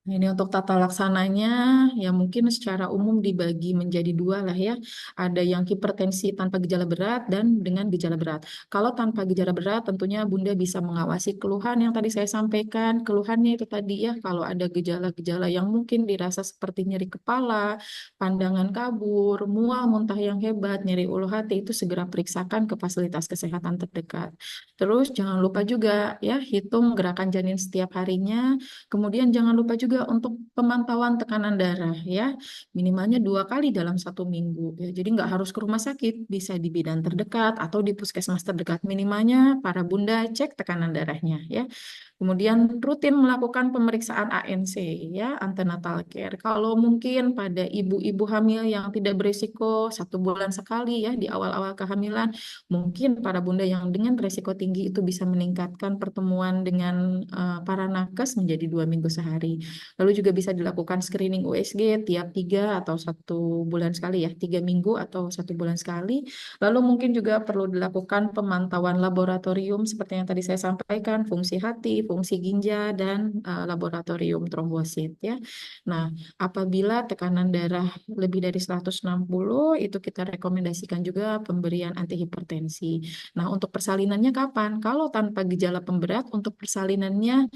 Nah, ini untuk tata laksananya, ya mungkin secara umum dibagi menjadi dua lah ya. Ada yang hipertensi tanpa gejala berat dan dengan gejala berat. Kalau tanpa gejala berat, tentunya Bunda bisa mengawasi keluhan yang tadi saya sampaikan. Keluhannya itu tadi ya, kalau ada gejala-gejala yang mungkin dirasa seperti nyeri kepala, pandangan kabur, mual, muntah yang hebat, nyeri ulu hati, itu segera periksakan ke fasilitas kesehatan terdekat. Terus jangan lupa juga ya, hitung gerakan janin setiap harinya. Kemudian jangan lupa juga untuk pemantauan tekanan darah ya, minimalnya 2 kali dalam 1 minggu. Ya, jadi nggak harus ke rumah sakit, bisa di bidan terdekat atau di puskesmas terdekat. Minimalnya para bunda cek tekanan darahnya ya. Kemudian rutin melakukan pemeriksaan ANC ya, antenatal care. Kalau mungkin pada ibu-ibu hamil yang tidak berisiko 1 bulan sekali ya di awal-awal kehamilan, mungkin para bunda yang dengan resiko tinggi itu bisa meningkatkan pertemuan dengan para nakes menjadi 2 minggu sehari. Lalu juga bisa dilakukan screening USG tiap 3 atau 1 bulan sekali ya, 3 minggu atau 1 bulan sekali. Lalu mungkin juga perlu dilakukan pemantauan laboratorium seperti yang tadi saya sampaikan, fungsi hati, fungsi ginjal, dan laboratorium trombosit ya. Nah, apabila tekanan darah lebih dari 160, itu kita rekomendasikan juga pemberian antihipertensi. Nah, untuk persalinannya kapan? Kalau tanpa gejala pemberat, untuk persalinannya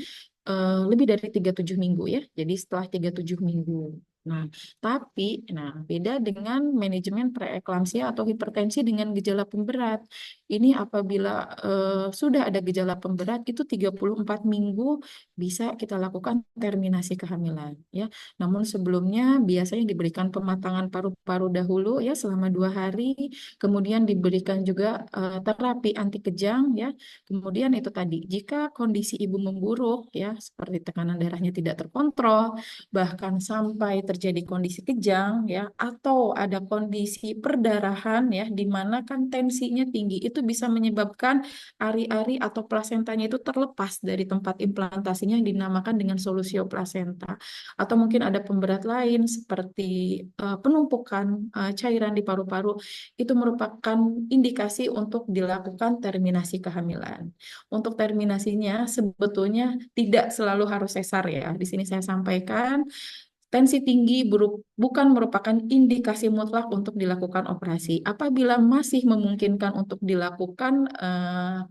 lebih dari 37 minggu ya. Jadi setelah 37 minggu. Nah, beda dengan manajemen preeklamsia atau hipertensi dengan gejala pemberat. Ini apabila sudah ada gejala pemberat, itu 34 minggu bisa kita lakukan terminasi kehamilan ya. Namun sebelumnya biasanya diberikan pematangan paru-paru dahulu ya selama 2 hari, kemudian diberikan juga terapi anti kejang ya. Kemudian itu tadi, jika kondisi ibu memburuk ya, seperti tekanan darahnya tidak terkontrol, bahkan sampai terjadi kondisi kejang ya, atau ada kondisi perdarahan ya, di mana kan tensinya tinggi, itu bisa menyebabkan ari-ari atau plasentanya itu terlepas dari tempat implantasinya yang dinamakan dengan solusio plasenta. Atau mungkin ada pemberat lain seperti penumpukan cairan di paru-paru, itu merupakan indikasi untuk dilakukan terminasi kehamilan. Untuk terminasinya sebetulnya tidak selalu harus sesar ya. Di sini saya sampaikan tensi tinggi bukan merupakan indikasi mutlak untuk dilakukan operasi. Apabila masih memungkinkan untuk dilakukan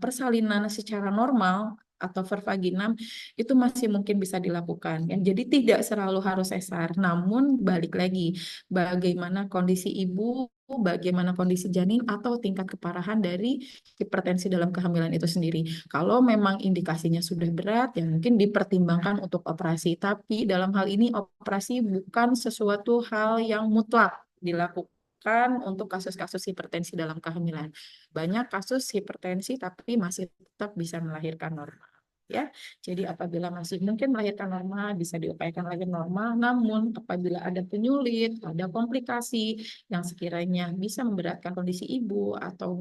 persalinan secara normal atau vervaginam, itu masih mungkin bisa dilakukan. Ya. Jadi tidak selalu harus sesar. Namun balik lagi, bagaimana kondisi ibu, bagaimana kondisi janin atau tingkat keparahan dari hipertensi dalam kehamilan itu sendiri. Kalau memang indikasinya sudah berat, ya mungkin dipertimbangkan untuk operasi. Tapi dalam hal ini operasi bukan sesuatu hal yang mutlak dilakukan untuk kasus-kasus hipertensi dalam kehamilan. Banyak kasus hipertensi tapi masih tetap bisa melahirkan normal. Ya, jadi apabila masih mungkin melahirkan normal, bisa diupayakan lahir normal. Namun apabila ada penyulit, ada komplikasi yang sekiranya bisa memberatkan kondisi ibu atau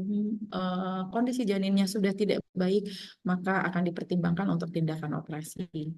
kondisi janinnya sudah tidak baik, maka akan dipertimbangkan untuk tindakan operasi.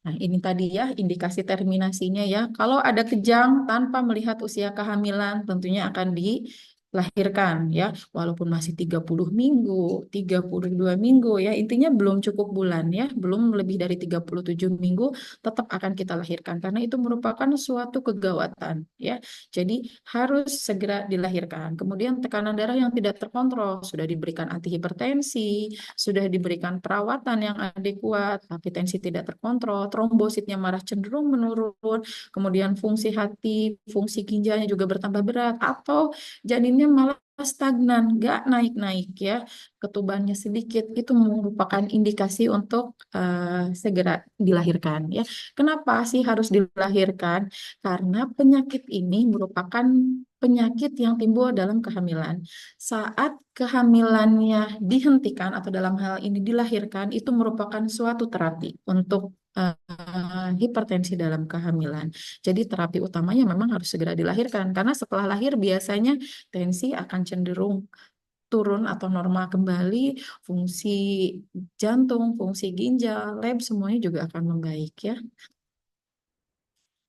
Nah, ini tadi ya indikasi terminasinya ya. Kalau ada kejang tanpa melihat usia kehamilan, tentunya akan dilahirkan ya. Walaupun masih 30 minggu, 32 minggu ya. Intinya belum cukup bulan ya, belum lebih dari 37 minggu, tetap akan kita lahirkan. Karena itu merupakan suatu kegawatan ya. Jadi harus segera dilahirkan. Kemudian tekanan darah yang tidak terkontrol, sudah diberikan antihipertensi, sudah diberikan perawatan yang adekuat, tapi tensi tidak terkontrol, trombositnya malah cenderung menurun, kemudian fungsi hati, fungsi ginjalnya juga bertambah berat, atau janinnya malah stagnan, nggak naik-naik ya, ketubannya sedikit, itu merupakan indikasi untuk segera dilahirkan ya. Kenapa sih harus dilahirkan? Karena penyakit ini merupakan penyakit yang timbul dalam kehamilan. Saat kehamilannya dihentikan atau dalam hal ini dilahirkan, itu merupakan suatu terapi untuk hipertensi dalam kehamilan. Jadi terapi utamanya memang harus segera dilahirkan karena setelah lahir biasanya tensi akan cenderung turun atau normal kembali, fungsi jantung, fungsi ginjal, lab semuanya juga akan membaik ya.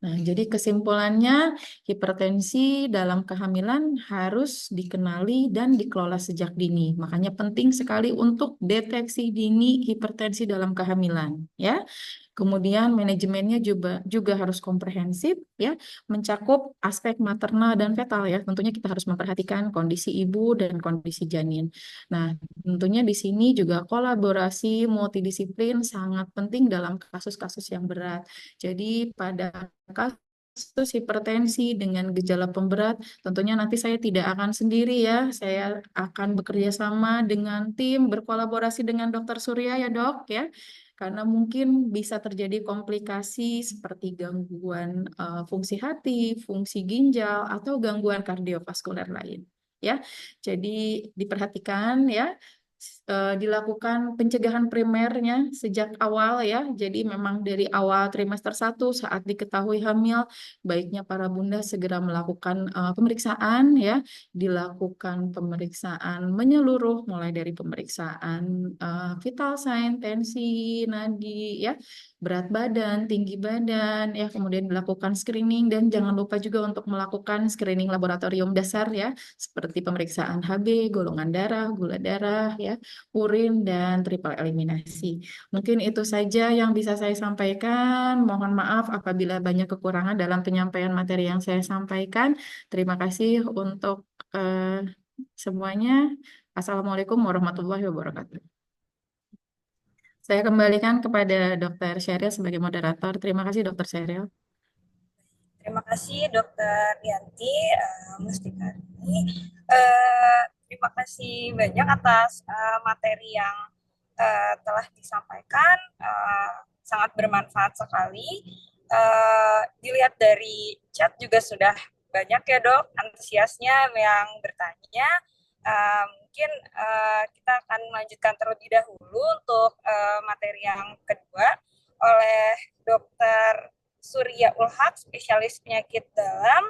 Nah, jadi kesimpulannya, hipertensi dalam kehamilan harus dikenali dan dikelola sejak dini. Makanya penting sekali untuk deteksi dini hipertensi dalam kehamilan, ya. Kemudian manajemennya juga harus komprehensif, ya, mencakup aspek maternal dan fetal, ya. Tentunya kita harus memperhatikan kondisi ibu dan kondisi janin. Nah, tentunya di sini juga kolaborasi multidisiplin sangat penting dalam kasus-kasus yang berat. Jadi pada kasus hipertensi dengan gejala pemberat, tentunya nanti saya tidak akan sendiri ya. Saya akan bekerja sama dengan tim, berkolaborasi dengan Dokter Surya ya dok ya. Karena mungkin bisa terjadi komplikasi seperti gangguan fungsi hati, fungsi ginjal, atau gangguan kardiovaskuler lain. Ya, jadi diperhatikan ya, dilakukan pencegahan primernya sejak awal ya. Jadi memang dari awal trimester 1 saat diketahui hamil, baiknya para bunda segera melakukan pemeriksaan ya, dilakukan pemeriksaan menyeluruh mulai dari pemeriksaan vital sign, tensi, nadi ya, berat badan, tinggi badan ya, kemudian dilakukan screening dan jangan lupa juga untuk melakukan screening laboratorium dasar ya, seperti pemeriksaan HB, golongan darah, gula darah ya, urin, dan triple eliminasi. Mungkin itu saja yang bisa saya sampaikan. Mohon maaf apabila banyak kekurangan dalam penyampaian materi yang saya sampaikan. Terima kasih untuk semuanya. Assalamualaikum warahmatullahi wabarakatuh. Saya kembalikan kepada Dr. Sheryl sebagai moderator. Terima kasih Dr. Sheryl. Terima kasih Dokter Yanti Mustikari. Terima kasih banyak atas materi yang telah disampaikan. Sangat bermanfaat sekali. Dilihat dari chat juga sudah banyak ya dok antusiasnya yang bertanya. Mungkin kita akan melanjutkan terlebih dahulu untuk materi yang kedua oleh Dokter Surya Ulhak, spesialis penyakit dalam,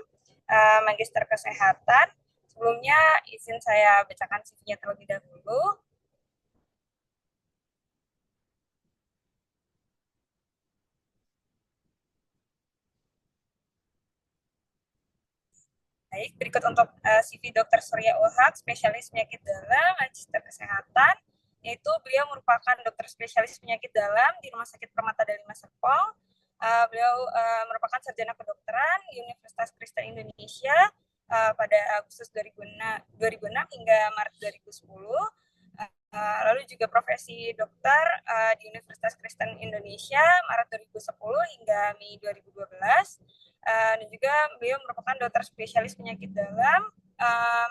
Magister Kesehatan. Sebelumnya izin saya bacakan CV-nya terlebih dahulu. Baik, berikut untuk CV Dr. Surya Ulhak, spesialis penyakit dalam, Magister Kesehatan, yaitu beliau merupakan dokter spesialis penyakit dalam di Rumah Sakit Permata Dharma Serpong. Beliau merupakan sarjana kedokteran di Universitas Kristen Indonesia pada Agustus 2006 hingga Maret 2010. Lalu juga profesi dokter di Universitas Kristen Indonesia Maret 2010 hingga Mei 2012. Dan juga beliau merupakan dokter spesialis penyakit dalam,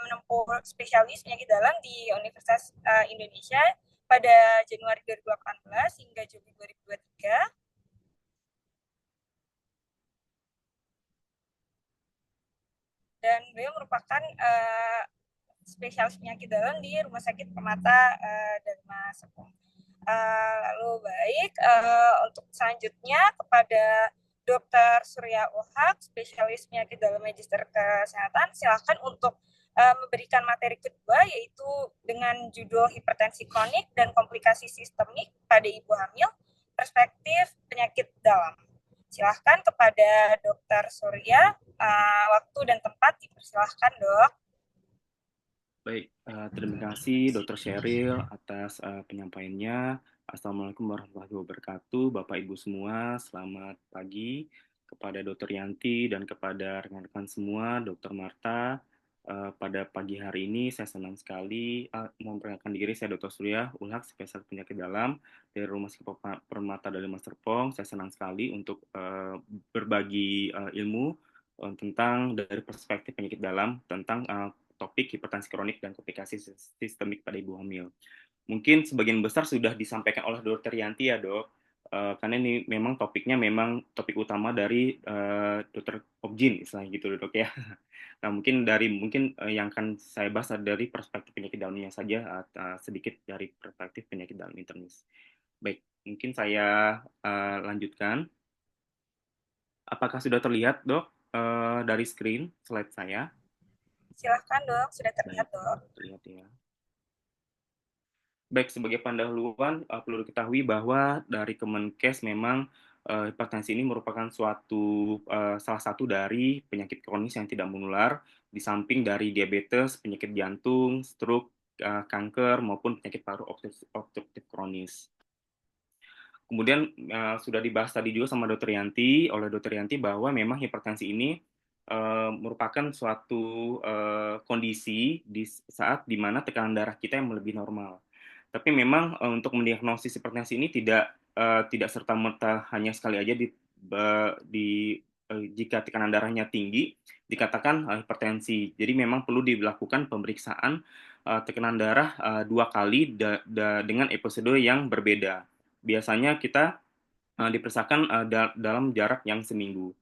menempuh spesialis penyakit dalam di Universitas Indonesia pada Januari 2018 hingga Juli 2023. Dan beliau merupakan spesialis penyakit dalam di Rumah Sakit Permata Dharma Serpong. Lalu baik, untuk selanjutnya kepada Dr. Surya Ulhak, spesialis penyakit dalam Magister Kesehatan, silakan untuk memberikan materi kedua, yaitu dengan judul hipertensi kronik dan komplikasi sistemik pada ibu hamil, perspektif penyakit dalam. Silahkan kepada Dr. Surya, waktu dan tempat dipersilahkan dok. Baik, terima kasih Dr. Sheryl atas penyampaiannya. Assalamualaikum warahmatullahi wabarakatuh, Bapak Ibu semua, selamat pagi kepada Dr. Yanti dan kepada rekan-rekan semua, Dr. Marta. Pada pagi hari ini saya senang sekali memperkenalkan diri, saya Dr. Surya Ulhak, spesialis penyakit dalam dari Rumah Sakit Permata Dharma Serpong. Saya senang sekali untuk berbagi ilmu tentang dari perspektif penyakit dalam tentang topik hipertensi kronik dan komplikasi sistemik pada ibu hamil. Mungkin sebagian besar sudah disampaikan oleh Dr. Yanti ya dok, karena ini memang topiknya memang topik utama dari Dr. Objin istilahnya gitu dok ya. Nah mungkin yang akan saya bahas dari perspektif penyakit dalamnya saja, sedikit dari perspektif penyakit dalam internis. Baik, mungkin saya lanjutkan. Apakah sudah terlihat dok dari screen slide saya? Silahkan dok, sudah terlihat dok. Terlihat ya. Baik, sebagai pendahuluan perlu diketahui bahwa dari Kemenkes memang hipertensi ini merupakan salah satu dari penyakit kronis yang tidak menular, di samping dari diabetes, penyakit jantung, stroke, kanker, maupun penyakit paru obstruktif kronis. Kemudian sudah dibahas tadi juga sama oleh Dokter Yanti bahwa memang hipertensi ini merupakan suatu kondisi di saat di mana tekanan darah kita yang lebih normal. Tapi memang untuk mendiagnosis hipertensi ini tidak serta-merta hanya sekali aja jika tekanan darahnya tinggi dikatakan hipertensi. Jadi memang perlu dilakukan pemeriksaan tekanan darah 2 kali dengan episode yang berbeda. Biasanya kita diperiksakan dalam jarak yang seminggu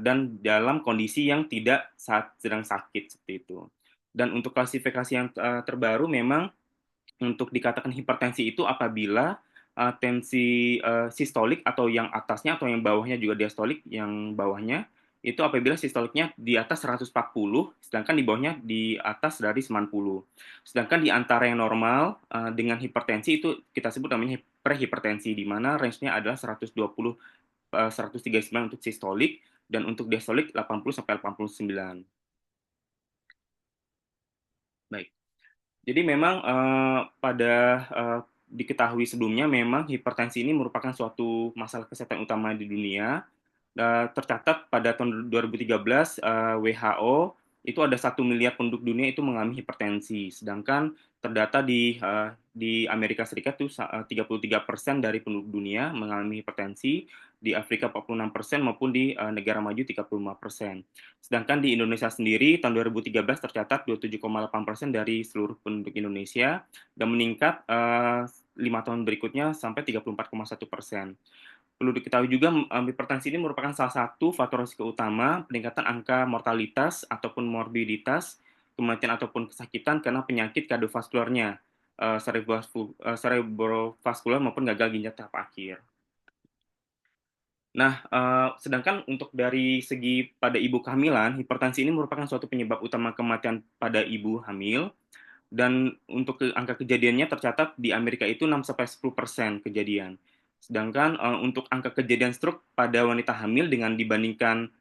dan dalam kondisi yang tidak sedang sakit seperti itu. Dan untuk klasifikasi yang terbaru memang untuk dikatakan hipertensi itu apabila tensi sistolik atau yang atasnya atau yang bawahnya juga diastolik, yang bawahnya itu apabila sistoliknya di atas 140, sedangkan di bawahnya di atas dari 90. Sedangkan di antara yang normal dengan hipertensi itu kita sebut namanya prehipertensi, di mana range-nya adalah 120 139 untuk sistolik dan untuk diastolik 80 sampai 89. Baik. Jadi memang diketahui sebelumnya memang hipertensi ini merupakan suatu masalah kesehatan utama di dunia. Tercatat pada tahun 2013 WHO itu ada 1 miliar penduduk dunia itu mengalami hipertensi, sedangkan terdata di Amerika Serikat itu 33% dari penduduk dunia mengalami hipertensi, di Afrika 46% maupun di negara maju 35%. Sedangkan di Indonesia sendiri tahun 2013 tercatat 27,8% dari seluruh penduduk Indonesia dan meningkat 5 tahun berikutnya sampai 34,1%. Perlu diketahui juga hipertensi ini merupakan salah satu faktor risiko utama peningkatan angka mortalitas ataupun morbiditas, kematian ataupun kesakitan karena penyakit kardiovaskularnya, cerebrovaskular maupun gagal ginjal tahap akhir. Nah, sedangkan untuk dari segi pada ibu kehamilan, hipertensi ini merupakan suatu penyebab utama kematian pada ibu hamil, dan untuk angka kejadiannya tercatat di Amerika itu 6-10% kejadian. Sedangkan untuk angka kejadian stroke pada wanita hamil dibandingkan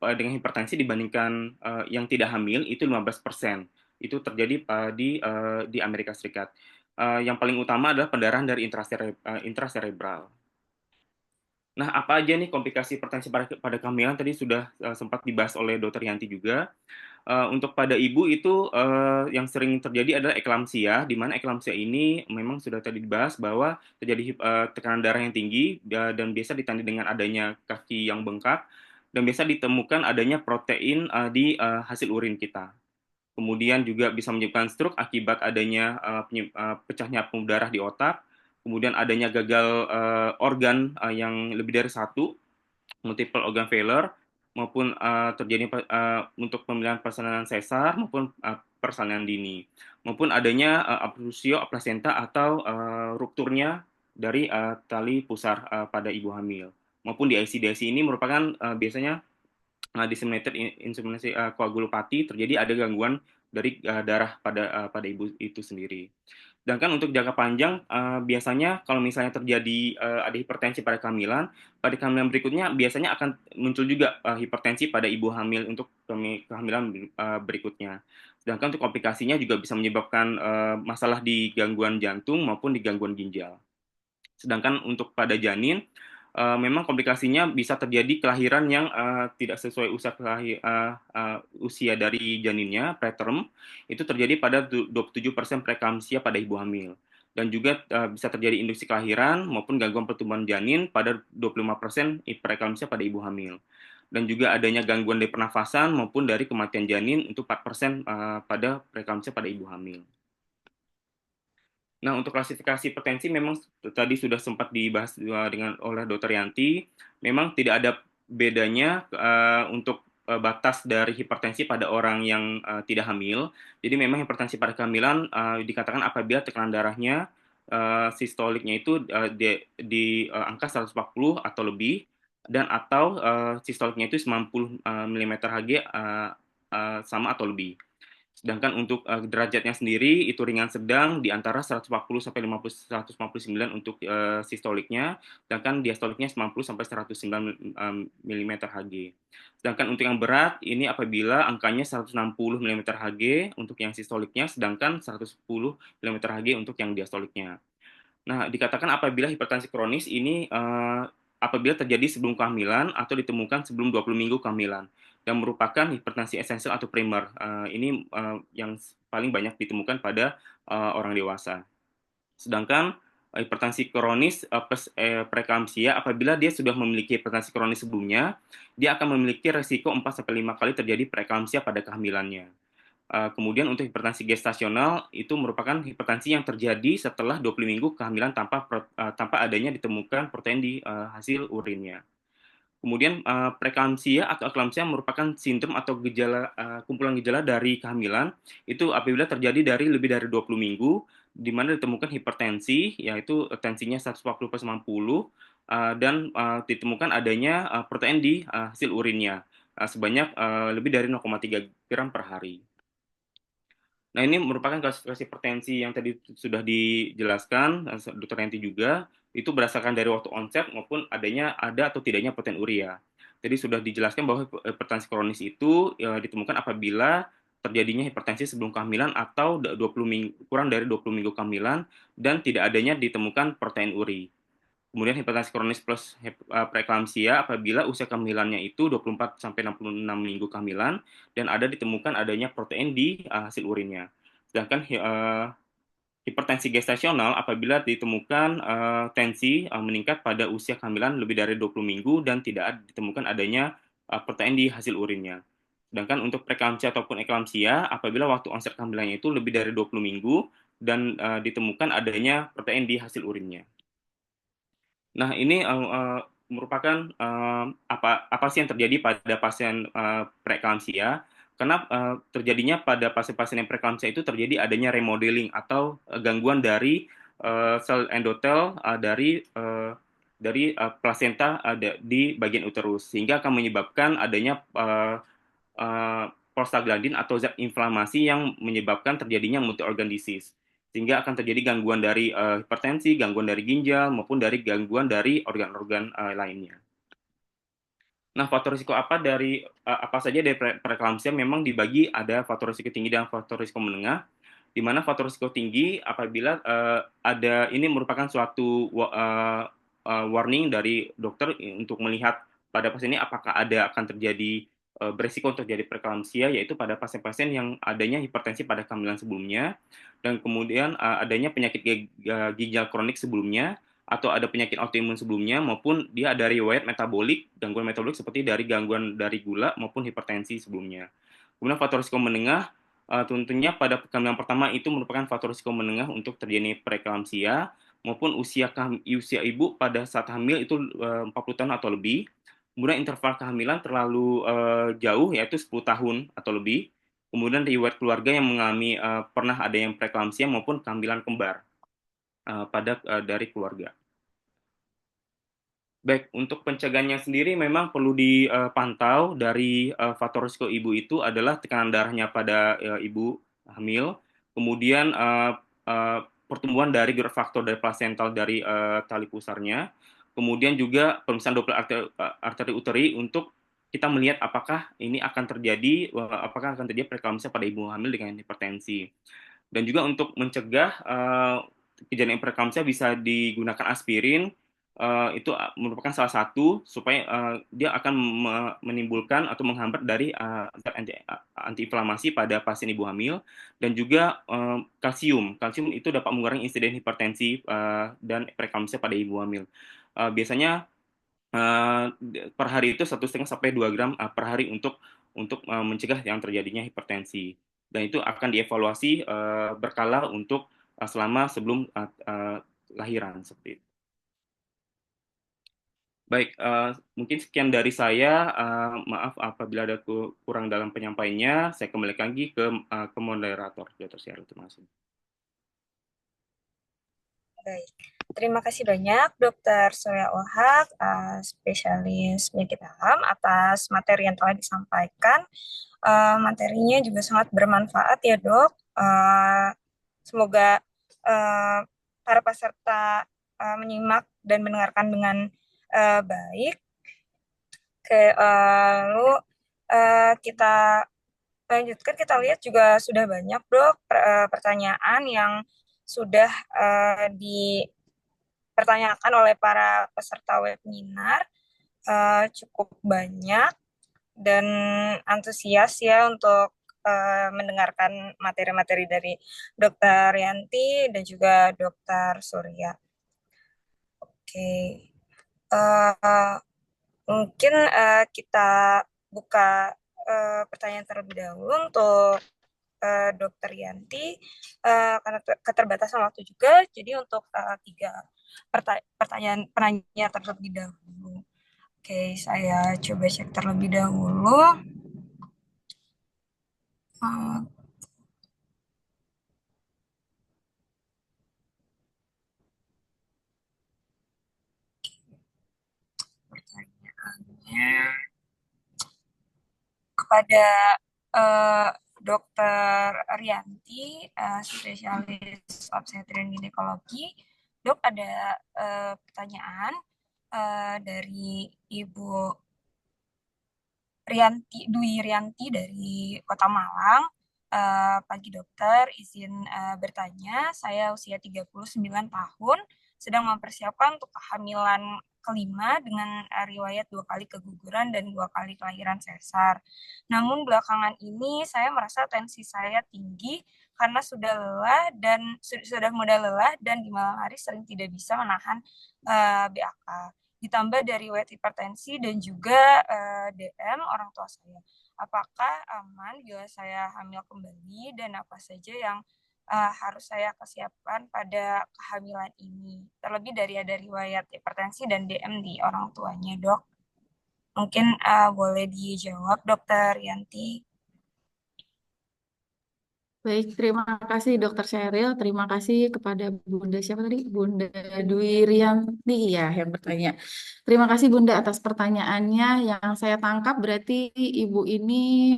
dengan hipertensi dibandingkan yang tidak hamil itu 15%. Itu terjadi di Amerika Serikat. Yang paling utama adalah pendarahan dari intracerebral. Nah, apa aja nih komplikasi hipertensi pada kehamilan tadi sudah sempat dibahas oleh Dokter Yanti juga. Untuk pada ibu itu yang sering terjadi adalah eklamsia, di mana eklamsia ini memang sudah tadi dibahas bahwa terjadi tekanan darah yang tinggi dan biasa ditandai dengan adanya kaki yang bengkak dan biasa ditemukan adanya protein di hasil urin kita. Kemudian juga bisa menyebabkan stroke akibat adanya pecahnya pembuluh darah di otak, kemudian adanya gagal organ yang lebih dari satu, multiple organ failure, maupun terjadi untuk pemilihan persalinan sesar maupun persalinan dini, maupun adanya abruptio placenta atau rupturnya dari tali pusar pada ibu hamil, maupun di IC ini merupakan biasanya disseminated inseminasi koagulopati, terjadi ada gangguan dari darah pada ibu itu sendiri. Sedangkan untuk jangka panjang, biasanya kalau misalnya terjadi ada hipertensi pada kehamilan berikutnya biasanya akan muncul juga hipertensi pada ibu hamil untuk kehamilan berikutnya. Sedangkan untuk komplikasinya juga bisa menyebabkan masalah di gangguan jantung maupun di gangguan ginjal. Sedangkan untuk pada janin, memang komplikasinya bisa terjadi kelahiran yang tidak sesuai usia dari janinnya, preterm, itu terjadi pada 27% preeklamsia pada ibu hamil. Dan juga bisa terjadi induksi kelahiran maupun gangguan pertumbuhan janin pada 25% preeklamsia pada ibu hamil. Dan juga adanya gangguan dari pernafasan maupun dari kematian janin untuk 4% pada preeklamsia pada ibu hamil. Nah, untuk klasifikasi hipertensi memang tadi sudah sempat dibahas oleh Dr. Yanti. Memang tidak ada bedanya untuk batas dari hipertensi pada orang yang tidak hamil. Jadi memang hipertensi pada kehamilan dikatakan apabila tekanan darahnya sistoliknya itu di angka 140 atau lebih, dan atau sistoliknya itu 90 mm Hg sama atau lebih. Sedangkan untuk derajatnya sendiri itu ringan sedang di antara 140 sampai 159 untuk sistoliknya, sedangkan diastoliknya 90 sampai 109 mm Hg. Sedangkan untuk yang berat ini apabila angkanya 160 mm Hg untuk yang sistoliknya, sedangkan 110 mm Hg untuk yang diastoliknya. Nah, dikatakan apabila hipertensi kronis ini apabila terjadi sebelum kehamilan atau ditemukan sebelum 20 minggu kehamilan dan merupakan hipertensi esensial atau primer. Ini yang paling banyak ditemukan pada orang dewasa. Sedangkan hipertensi kronis plus preeklamsia apabila dia sudah memiliki hipertensi kronis sebelumnya, dia akan memiliki resiko 4 sampai 5 kali terjadi preeklamsia pada kehamilannya. Kemudian untuk hipertensi gestasional itu merupakan hipertensi yang terjadi setelah 20 minggu kehamilan tanpa adanya ditemukan protein di hasil urinnya. Kemudian preeklamsia atau eklamsia merupakan sindrom atau kumpulan gejala dari kehamilan itu apabila terjadi dari lebih dari 20 minggu di mana ditemukan hipertensi yaitu tensinya 140/90 dan ditemukan adanya protein di hasil urinnya sebanyak lebih dari 0,3 gram per hari. Nah, ini merupakan klasifikasi hipertensi yang tadi sudah dijelaskan, Dr. Yanti juga, itu berdasarkan dari waktu onset maupun ada atau tidaknya protein urea. Jadi sudah dijelaskan bahwa hipertensi kronis itu ditemukan apabila terjadinya hipertensi sebelum kehamilan atau 20 minggu, kurang dari 20 minggu kehamilan dan tidak adanya ditemukan protein uri. Kemudian hipertensi kronis plus preeklamsia apabila usia kehamilannya itu 24 sampai 66 minggu kehamilan dan ada ditemukan adanya protein di hasil urinnya. Sedangkan hipertensi gestasional apabila ditemukan tensi meningkat pada usia kehamilan lebih dari 20 minggu dan tidak ditemukan adanya protein di hasil urinnya. Sedangkan untuk preeklamsia ataupun eklamsia apabila waktu onset kehamilannya itu lebih dari 20 minggu dan ditemukan adanya protein di hasil urinnya. Nah, ini merupakan apa sih yang terjadi pada pasien preeklamsia? Karena terjadinya pada pasien-pasien yang preeklamsia itu terjadi adanya remodeling atau gangguan dari sel endotel dari plasenta di bagian uterus, sehingga akan menyebabkan adanya prostaglandin atau zat inflamasi yang menyebabkan terjadinya multi-organ disease. Sehingga akan terjadi gangguan dari hipertensi, gangguan dari ginjal, maupun dari gangguan dari organ-organ lainnya. Nah, faktor risiko apa saja dari preeklamsia memang dibagi ada faktor risiko tinggi dan faktor risiko menengah, di mana faktor risiko tinggi apabila ini merupakan suatu warning dari dokter untuk melihat pada pasien ini apakah akan terjadi beresiko untuk terjadi preeklamsia, yaitu pada pasien-pasien yang adanya hipertensi pada kehamilan sebelumnya, dan kemudian adanya penyakit ginjal kronik sebelumnya, atau ada penyakit autoimun sebelumnya, maupun dia ada riwayat gangguan metabolik seperti dari gangguan dari gula maupun hipertensi sebelumnya. Kemudian faktor risiko menengah, tentunya pada kehamilan pertama itu merupakan faktor risiko menengah untuk terjadi preeklamsia, maupun usia ibu pada saat hamil itu 40 tahun atau lebih. Kemudian interval kehamilan terlalu jauh, yaitu 10 tahun atau lebih. Kemudian riwayat keluarga yang mengalami pernah ada yang preeklamsia maupun kehamilan kembar dari keluarga. Baik, untuk pencegahannya sendiri memang perlu dipantau dari faktor risiko ibu itu adalah tekanan darahnya pada ibu hamil, kemudian pertumbuhan dari growth factor dari plasental dari tali pusarnya, kemudian juga pemeriksaan Doppler arteri uteri untuk kita melihat apakah akan terjadi preeklamsia pada ibu hamil dengan hipertensi. Dan juga untuk mencegah kejadian preeklamsia bisa digunakan aspirin. Itu merupakan salah satu supaya dia akan menimbulkan atau menghambat dari antiinflamasi pada pasien ibu hamil, dan juga kalsium itu dapat mengurangi insiden hipertensi dan preeklamsia pada ibu hamil. Biasanya per hari itu 1,5 sampai 2 gram per hari untuk mencegah yang terjadinya hipertensi, dan itu akan dievaluasi berkala untuk selama sebelum lahiran seperti itu. Baik, mungkin sekian dari saya. Maaf apabila ada kurang dalam penyampaiannya. Saya kembali lagi ke moderator, Dr. Syaril. Terima kasih. Baik. Terima kasih banyak Dokter Surya Wahab, spesialis penyakit dalam atas materi yang telah disampaikan. Materinya juga sangat bermanfaat ya Dok. Semoga uh, para peserta menyimak dan mendengarkan dengan baik. Lalu kita lanjutkan, kita lihat juga sudah banyak Dok pertanyaan yang sudah dipertanyakan oleh para peserta webinar, cukup banyak dan antusias ya untuk mendengarkan materi-materi dari Dr. Yanti dan juga Dr. Surya. Oke, mungkin kita buka pertanyaan terlebih dahulu untuk Dr. Yanti, karena keterbatasan waktu juga, jadi untuk 3 pertanyaan penanya terlebih dahulu. Oke, saya coba cek terlebih dahulu. Pertanyaannya kepada Dr. Rianti, spesialis obstetri dan ginekologi. Dok, ada pertanyaan dari Ibu Dwi Rianti dari Kota Malang. Pagi dokter, izin bertanya, saya usia 39 tahun, sedang mempersiapkan untuk kehamilan kelima dengan riwayat 2 kali keguguran dan 2 kali kelahiran sesar. Namun belakangan ini saya merasa tensi saya tinggi karena sudah lelah dan sudah mudah lelah dan di malam hari sering tidak bisa menahan BAK. Ditambah dari riwayat hipertensi dan juga DM orang tua saya. Apakah aman bila saya hamil kembali dan apa saja yang harus saya kesiapkan pada kehamilan ini? Terlebih dari ada riwayat hipertensi dan DM di orang tuanya, Dok. Mungkin boleh dijawab, Dokter Yanti. Baik, terima kasih Dokter Sheryl. Terima kasih kepada Bunda siapa tadi? Bunda Dwi Rianti ya yang bertanya. Terima kasih Bunda atas pertanyaannya. Yang saya tangkap berarti Ibu ini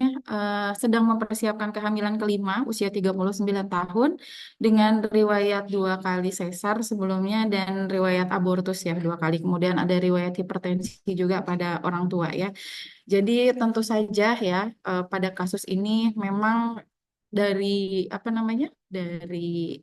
sedang mempersiapkan kehamilan kelima usia 39 tahun dengan riwayat 2 kali sesar sebelumnya dan riwayat abortus ya 2 kali. Kemudian ada riwayat hipertensi juga pada orang tua ya. Jadi tentu saja ya pada kasus ini memang dari apa namanya dari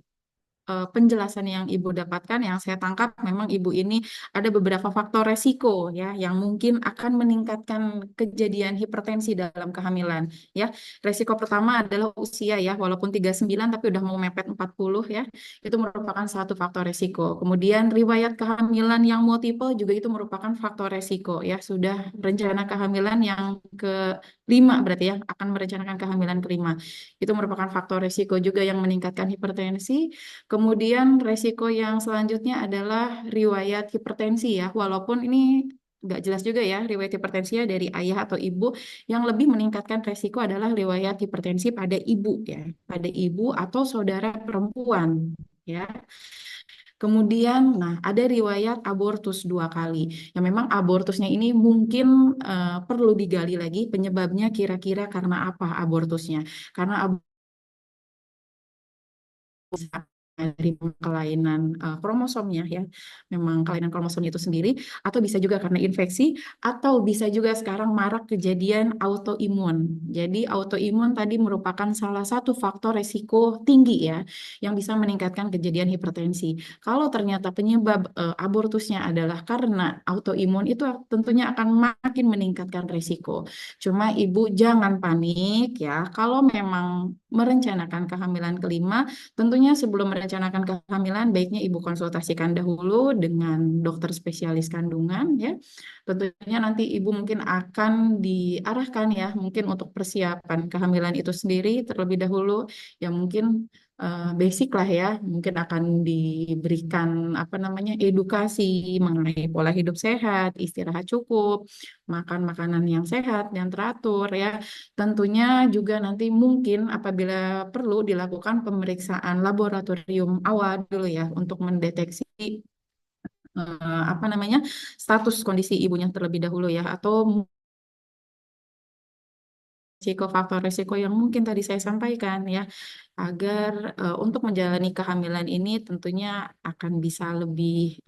penjelasan yang Ibu dapatkan, yang saya tangkap memang Ibu ini ada beberapa faktor resiko ya yang mungkin akan meningkatkan kejadian hipertensi dalam kehamilan ya. Resiko pertama adalah usia ya, walaupun 39 tapi udah mau mepet 40 ya. Itu merupakan satu faktor resiko. Kemudian riwayat kehamilan yang multiple juga itu merupakan faktor resiko ya. Sudah rencana kehamilan yang kelima berarti ya, akan merencanakan kehamilan kelima. Itu merupakan faktor resiko juga yang meningkatkan hipertensi. Kemudian resiko yang selanjutnya adalah riwayat hipertensi ya, walaupun ini nggak jelas juga ya riwayat hipertensinya dari ayah atau ibu. Yang lebih meningkatkan resiko adalah riwayat hipertensi pada ibu ya, pada ibu atau saudara perempuan ya. Kemudian, nah ada riwayat abortus 2 kali. Yang memang abortusnya ini mungkin perlu digali lagi penyebabnya kira-kira karena apa abortusnya. Karena dari kelainan kromosomnya ya, memang kelainan kromosomnya itu sendiri, atau bisa juga karena infeksi, atau bisa juga sekarang marak kejadian autoimun. Jadi autoimun tadi merupakan salah satu faktor resiko tinggi ya, yang bisa meningkatkan kejadian hipertensi. Kalau ternyata penyebab abortusnya adalah karena autoimun, itu tentunya akan makin meningkatkan resiko. Cuma ibu jangan panik ya, kalau memang merencanakan kehamilan kelima, tentunya sebelum merencanakan kehamilan, baiknya Ibu konsultasikan dahulu dengan dokter spesialis kandungan ya. Tentunya nanti Ibu mungkin akan diarahkan ya, mungkin untuk persiapan kehamilan itu sendiri terlebih dahulu, ya mungkin basic lah ya, mungkin akan diberikan apa namanya edukasi mengenai pola hidup sehat, istirahat cukup, makan makanan yang sehat dan teratur ya. Tentunya juga nanti mungkin apabila perlu dilakukan pemeriksaan laboratorium awal dulu ya untuk mendeteksi apa namanya, status kondisi ibunya terlebih dahulu ya, atau risiko faktor risiko yang mungkin tadi saya sampaikan ya, agar untuk menjalani kehamilan ini tentunya akan bisa lebih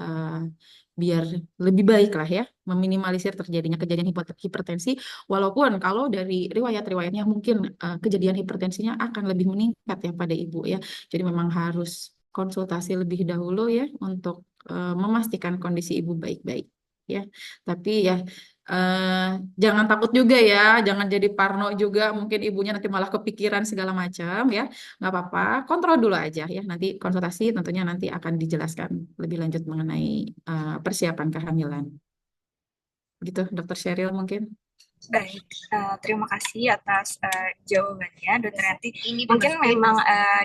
biar lebih baik lah ya, meminimalisir terjadinya kejadian hipertensi, walaupun kalau dari riwayat-riwayatnya mungkin kejadian hipertensinya akan lebih meningkat ya pada ibu ya. Jadi memang harus konsultasi lebih dahulu ya untuk memastikan kondisi ibu baik-baik ya. Tapi ya eh, jangan takut juga ya, jangan jadi parno juga. Mungkin ibunya nanti malah kepikiran segala macam ya. Nggak apa-apa, kontrol dulu aja ya. Nanti konsultasi tentunya nanti akan dijelaskan lebih lanjut mengenai persiapan kehamilan. Gitu, Dokter Sheryl mungkin. Baik, terima kasih atas jawabannya, Dokter Yanti. Mungkin memang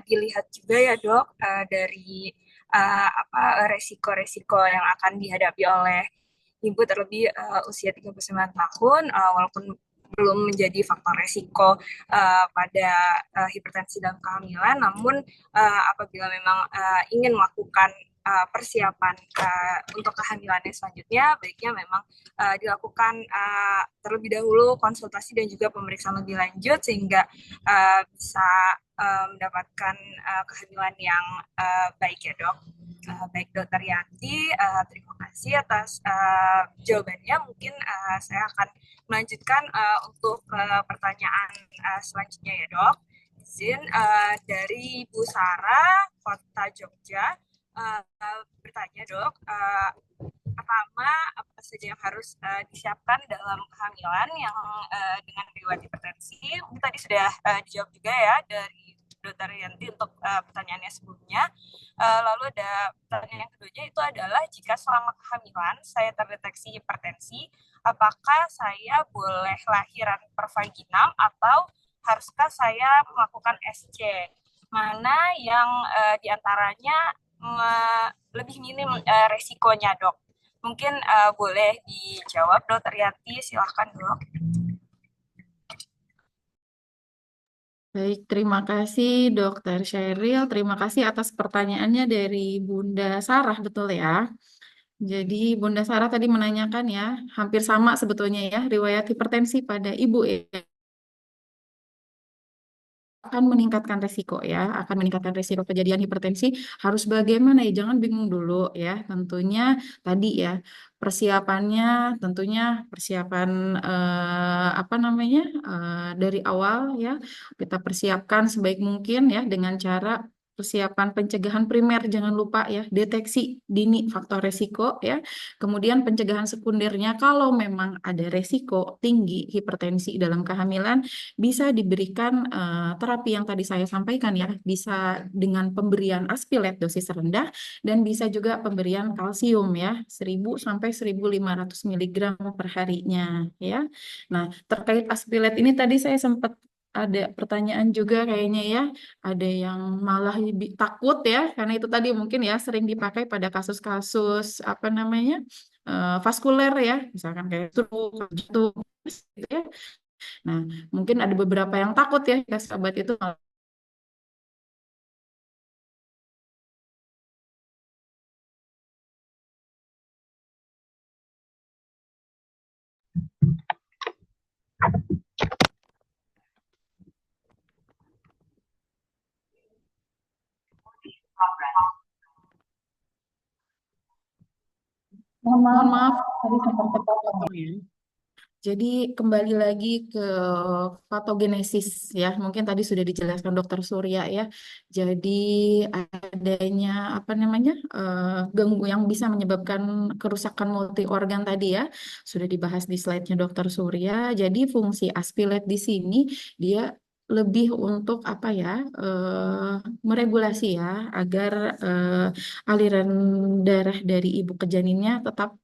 dilihat juga ya, Dok, dari resiko-resiko yang akan dihadapi oleh ibu terlebih usia 39 tahun, walaupun belum menjadi faktor resiko pada hipertensi dalam kehamilan, namun apabila memang ingin melakukan persiapan untuk kehamilannya selanjutnya, baiknya memang dilakukan terlebih dahulu konsultasi dan juga pemeriksaan lebih lanjut sehingga bisa mendapatkan kehamilan yang baik ya, Dok. Baik Dokter Yanti, terima kasih atas jawabannya. Mungkin saya akan melanjutkan untuk pertanyaan selanjutnya ya, Dok. Izin dari Bu Sarah, Kota Jogja, bertanya, Dok, pertama apa saja yang harus disiapkan dalam kehamilan yang dengan riwayat hipertensi? Ini tadi sudah dijawab juga ya dari Dokter Yanti untuk pertanyaannya sebelumnya. Lalu ada pertanyaan yang keduanya itu adalah jika selama kehamilan saya terdeteksi hipertensi, apakah saya boleh lahiran per vaginam atau haruskah saya melakukan SC? Mana yang diantaranya lebih minim resikonya, Dok? Mungkin boleh dijawab, Dokter Yanti. Silahkan, Dok. Baik, terima kasih Dokter Sheryl. Terima kasih atas pertanyaannya dari Bunda Sarah, betul ya? Jadi Bunda Sarah tadi menanyakan ya, hampir sama sebetulnya ya, riwayat hipertensi pada ibu ya, akan meningkatkan resiko ya, akan meningkatkan resiko kejadian hipertensi. Harus bagaimana ya? Jangan bingung dulu ya. Tentunya tadi ya, persiapannya tentunya persiapan apa namanya, dari awal ya, kita persiapkan sebaik mungkin ya dengan cara persiapan pencegahan primer, jangan lupa ya, deteksi dini faktor resiko ya. Kemudian pencegahan sekundernya, kalau memang ada resiko tinggi hipertensi dalam kehamilan, bisa diberikan terapi yang tadi saya sampaikan ya, bisa dengan pemberian aspilet dosis rendah dan bisa juga pemberian kalsium ya, 1000 sampai 1500 mg per harinya ya. Nah, terkait aspilet ini tadi saya sempat ada pertanyaan juga kayaknya ya, ada yang malah takut ya, karena itu tadi mungkin ya sering dipakai pada kasus-kasus apa namanya, vaskuler ya, misalkan kayak stroke, jantung, gitu ya. Nah, mungkin ada beberapa yang takut ya dikasih obat itu. Mohon maaf, tadi sempat terpotong ya. Jadi kembali lagi ke patogenesis ya, mungkin tadi sudah dijelaskan Dokter Surya ya. Jadi adanya apa namanya, gangguan yang bisa menyebabkan kerusakan multi organ tadi ya, sudah dibahas di slide-nya Dokter Surya. Jadi fungsi aspilet di sini dia lebih untuk apa ya, meregulasi ya agar aliran darah dari ibu ke janinnya tetap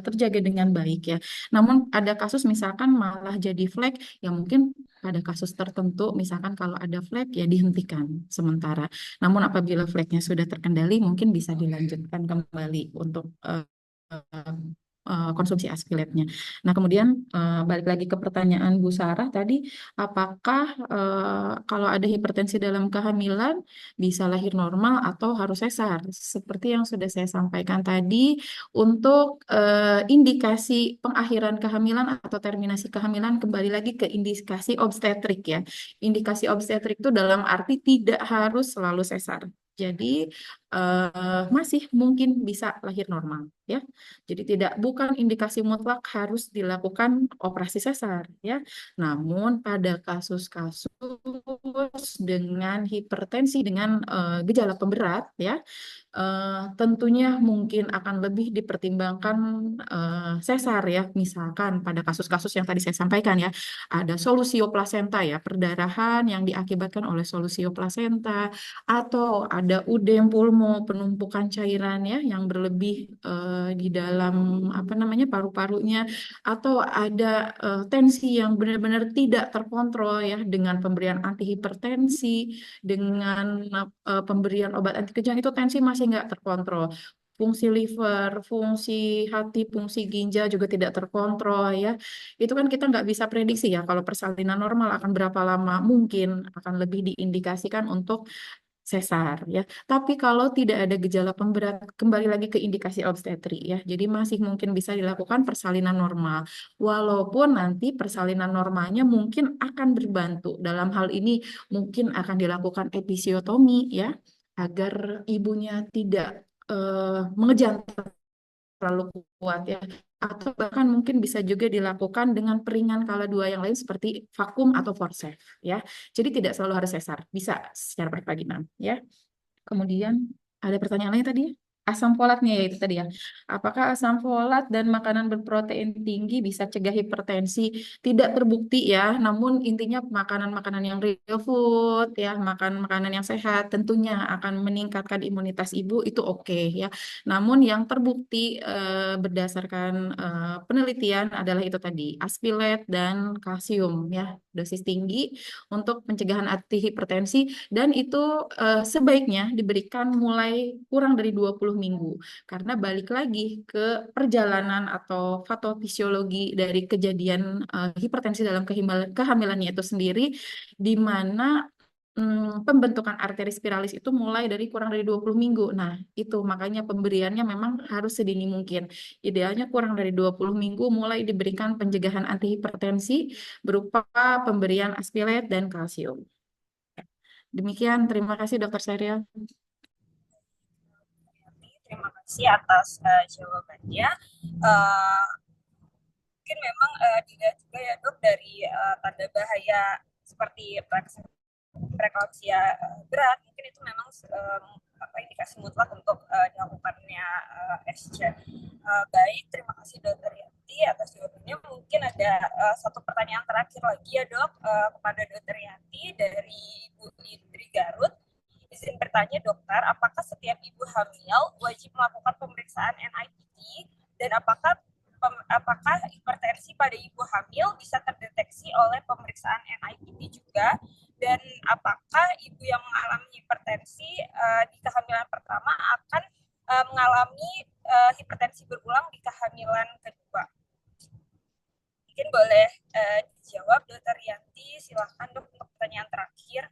terjaga dengan baik ya. Namun ada kasus misalkan malah jadi flek yang mungkin pada kasus tertentu misalkan kalau ada flek ya dihentikan sementara. Namun apabila fleknya sudah terkendali mungkin bisa dilanjutkan kembali untuk konsumsi aspilatnya. Nah, kemudian balik lagi ke pertanyaan Bu Sarah tadi, apakah kalau ada hipertensi dalam kehamilan bisa lahir normal atau harus sesar? Seperti yang sudah saya sampaikan tadi, untuk indikasi pengakhiran kehamilan atau terminasi kehamilan kembali lagi ke indikasi obstetrik ya. Indikasi obstetrik itu dalam arti tidak harus selalu sesar. Jadi masih mungkin bisa lahir normal ya. Jadi bukan indikasi mutlak harus dilakukan operasi sesar ya. Namun pada kasus-kasus dengan hipertensi dengan gejala pemberat ya, tentunya mungkin akan lebih dipertimbangkan sesar ya. Misalkan pada kasus-kasus yang tadi saya sampaikan ya, ada solusio plasenta ya, perdarahan yang diakibatkan oleh solusio plasenta, atau ada udem pulmo, penumpukan cairan ya yang berlebih di dalam apa namanya paru-parunya, atau ada tensi yang benar-benar tidak terkontrol ya dengan pemberian antihipertensi, dengan pemberian obat anti kejang itu tensi masih nggak terkontrol. Fungsi liver, fungsi hati, fungsi ginjal juga tidak terkontrol ya. Itu kan kita nggak bisa prediksi ya kalau persalinan normal akan berapa lama. Mungkin akan lebih diindikasikan untuk sesar ya. Tapi kalau tidak ada gejala pemberat, kembali lagi ke indikasi obstetri ya. Jadi masih mungkin bisa dilakukan persalinan normal. Walaupun nanti persalinan normalnya mungkin akan berbantu. Dalam hal ini mungkin akan dilakukan episiotomi ya, agar ibunya tidak mengejan terlalu kuat ya. Atau bahkan mungkin bisa juga dilakukan dengan peringan kala dua yang lain seperti vakum atau forceps ya. Jadi tidak selalu harus sesar, bisa secara berpaginan ya. Kemudian ada pertanyaan lain tadi? Asam folatnya ya itu tadi ya. Apakah asam folat dan makanan berprotein tinggi bisa cegah hipertensi? Tidak terbukti ya, namun intinya makanan-makanan yang real food ya, makan makanan yang sehat tentunya akan meningkatkan imunitas ibu itu oke ya. Namun yang terbukti berdasarkan penelitian adalah itu tadi, aspilat dan kalsium ya, dosis tinggi untuk pencegahan antihipertensi, dan itu sebaiknya diberikan mulai kurang dari 20 minggu. Karena balik lagi ke perjalanan atau patofisiologi dari kejadian hipertensi dalam kehamilannya itu sendiri, di mana pembentukan arteri spiralis itu mulai dari kurang dari 20 minggu. Nah, itu makanya pemberiannya memang harus sedini mungkin. Idealnya kurang dari 20 minggu mulai diberikan pencegahan antihipertensi berupa pemberian aspilat dan kalsium. Demikian, terima kasih Dokter Serial. Terima kasih atas jawabannya. Mungkin memang dilihat juga ya dok dari tanda bahaya seperti preeklamsia berat, mungkin itu memang indikasi mutlak untuk dilakukannya SC. Baik, terima kasih Dokter Yanti atas jawabannya. Mungkin ada satu pertanyaan terakhir lagi ya dok kepada Dokter Yanti dari Ibu Indri Garut. Izin bertanya dokter, apakah setiap ibu hamil wajib melakukan pemeriksaan NIPT dan apakah hipertensi pada ibu hamil bisa terdeteksi oleh pemeriksaan NIPT juga, dan apakah ibu yang mengalami hipertensi di kehamilan pertama akan mengalami hipertensi berulang di kehamilan kedua? Mungkin boleh dijawab Dokter Yanti, silahkan dok untuk pertanyaan terakhir.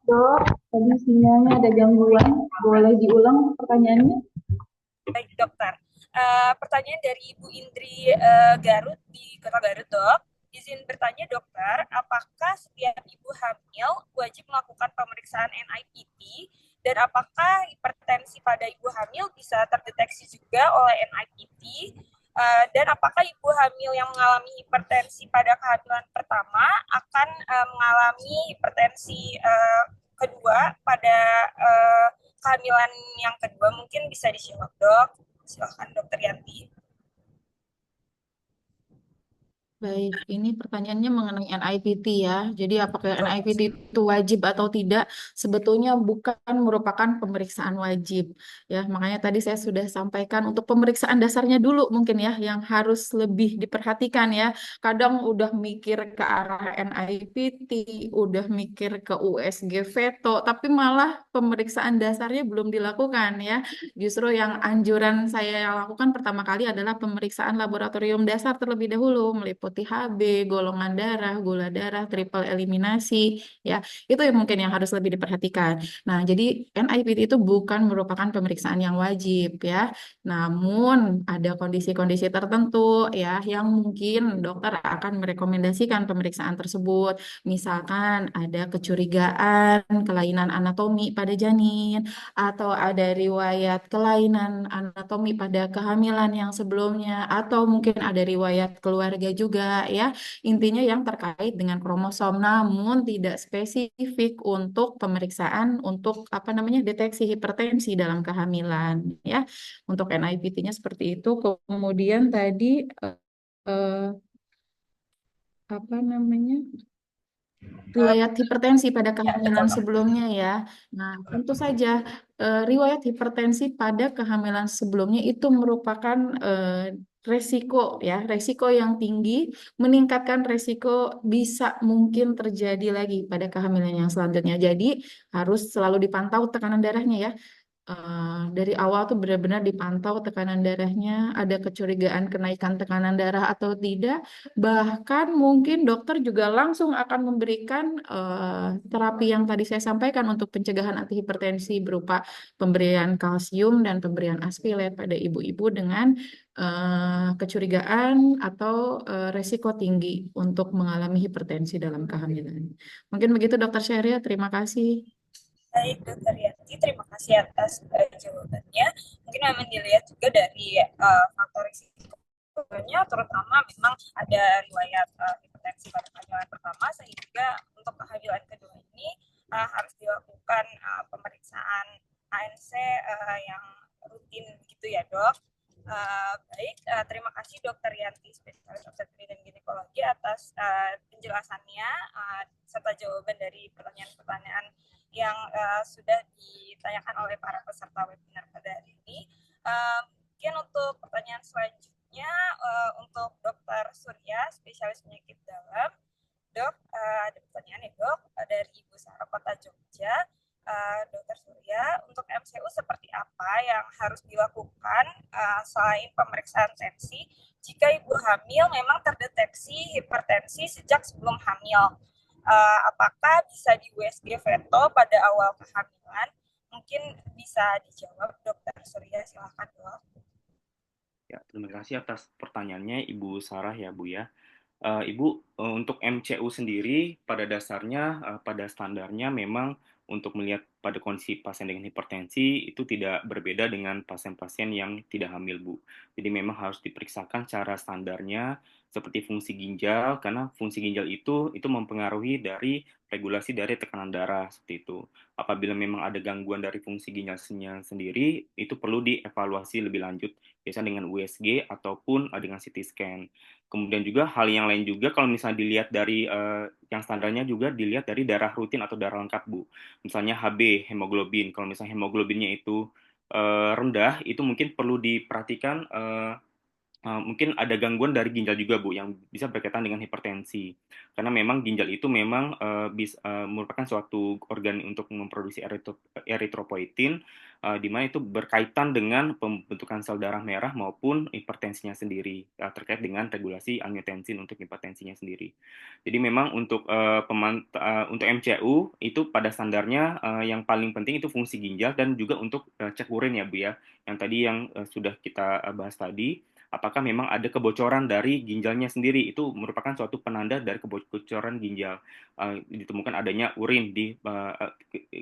Dok, tadi sinyalnya ada gangguan. Boleh diulang pertanyaannya? Baik dokter, pertanyaan dari Ibu Indri Garut di Kota Garut dok. Izin bertanya dokter, apakah setiap ibu hamil wajib melakukan pemeriksaan NIPT dan apakah hipertensi pada ibu hamil bisa terdeteksi juga oleh NIPT, dan apakah ibu hamil yang mengalami hipertensi pada kehamilan pertama akan mengalami hipertensi kedua pada kehamilan yang kedua? Mungkin bisa dijawab dok. Silakan Dokter Yanti. Baik, ini pertanyaannya mengenai NIPT ya. Jadi apakah Betul. NIPT itu wajib atau tidak? Sebetulnya bukan merupakan pemeriksaan wajib. Ya, makanya tadi saya sudah sampaikan untuk pemeriksaan dasarnya dulu mungkin ya yang harus lebih diperhatikan ya. Kadang udah mikir ke arah NIPT, udah mikir ke USG veto, tapi malah pemeriksaan dasarnya belum dilakukan ya. Justru yang anjuran saya lakukan pertama kali adalah pemeriksaan laboratorium dasar terlebih dahulu, meliputi HB, golongan darah, gula darah, triple eliminasi, ya. Itu yang mungkin yang harus lebih diperhatikan. Nah, jadi NIPT itu bukan merupakan pemeriksaan yang wajib, ya. Namun ada kondisi-kondisi tertentu, ya, yang mungkin dokter akan merekomendasikan pemeriksaan tersebut. Misalkan ada kecurigaan kelainan anatomi pada janin, atau ada riwayat kelainan anatomi pada kehamilan yang sebelumnya, atau mungkin ada riwayat keluarga juga ya. Intinya yang terkait dengan kromosom, namun tidak spesifik untuk pemeriksaan untuk apa namanya deteksi hipertensi dalam kehamilan ya. Untuk NIPT-nya seperti itu. Kemudian tadi eh, apa namanya? Riwayat hipertensi pada kehamilan sebelumnya ya. Nah, tentu saja riwayat hipertensi pada kehamilan sebelumnya itu merupakan resiko ya, resiko yang tinggi meningkatkan resiko bisa mungkin terjadi lagi pada kehamilan yang selanjutnya. Jadi harus selalu dipantau tekanan darahnya ya. Dari awal tuh benar-benar dipantau tekanan darahnya, ada kecurigaan kenaikan tekanan darah atau tidak. Bahkan mungkin dokter juga langsung akan memberikan terapi yang tadi saya sampaikan untuk pencegahan antihipertensi berupa pemberian kalsium dan pemberian aspilet pada ibu-ibu dengan kecurigaan atau resiko tinggi untuk mengalami hipertensi dalam kehamilan. Mungkin begitu Dokter Sheryl, terima kasih. Baik, Dokter Yanti, terima kasih atas jawabannya. Mungkin memang dilihat juga dari faktor risikonya, terutama memang ada riwayat hipertensi pada kehamilan pertama, sehingga untuk kehamilan kedua ini harus dilakukan pemeriksaan ANC yang rutin gitu ya, Dok. Baik, terima kasih Dokter Yanti, spesialis obstetri dan ginekologi atas penjelasannya serta jawaban dari pertanyaan-pertanyaan yang sudah ditanyakan oleh para peserta webinar pada hari ini. Mungkin untuk pertanyaan selanjutnya untuk Dokter Surya, spesialis penyakit dalam. Dok, ada pertanyaan ya Dok dari Ibu Sarah Kota Jogja. Dokter Surya, untuk MCU seperti apa yang harus dilakukan selain pemeriksaan tensi jika ibu hamil memang terdeteksi hipertensi sejak sebelum hamil? Apakah bisa di USG veto pada awal kehamilan? Mungkin bisa dijawab Dokter Surya, silakan Dok. Ya, terima kasih atas pertanyaannya Ibu Sarah ya Bu ya. Ibu, untuk MCU sendiri pada dasarnya, pada standarnya memang untuk melihat pada kondisi pasien dengan hipertensi itu tidak berbeda dengan pasien-pasien yang tidak hamil, Bu. Jadi memang harus diperiksakan cara standarnya seperti fungsi ginjal, karena fungsi ginjal itu mempengaruhi dari regulasi dari tekanan darah seperti itu. Apabila memang ada gangguan dari fungsi ginjalnya sendiri, itu perlu dievaluasi lebih lanjut, biasanya dengan USG ataupun dengan CT scan. Kemudian juga hal yang lain juga kalau misalnya dilihat dari yang standarnya juga dilihat dari darah rutin atau darah lengkap Bu. Misalnya HB, hemoglobin. Kalau misalnya hemoglobinnya itu rendah, itu mungkin perlu diperhatikan mungkin ada gangguan dari ginjal juga Bu yang bisa berkaitan dengan hipertensi. Karena memang ginjal itu memang merupakan suatu organ untuk memproduksi eritropoietin di mana itu berkaitan dengan pembentukan sel darah merah maupun hipertensinya sendiri terkait dengan regulasi angiotensin untuk hipertensinya sendiri. Jadi memang untuk untuk MCU itu pada standarnya yang paling penting itu fungsi ginjal dan juga untuk cek urin ya Bu ya. Yang tadi yang sudah kita bahas tadi, apakah memang ada kebocoran dari ginjalnya sendiri. Itu merupakan suatu penanda dari kebocoran ginjal. Ditemukan adanya urin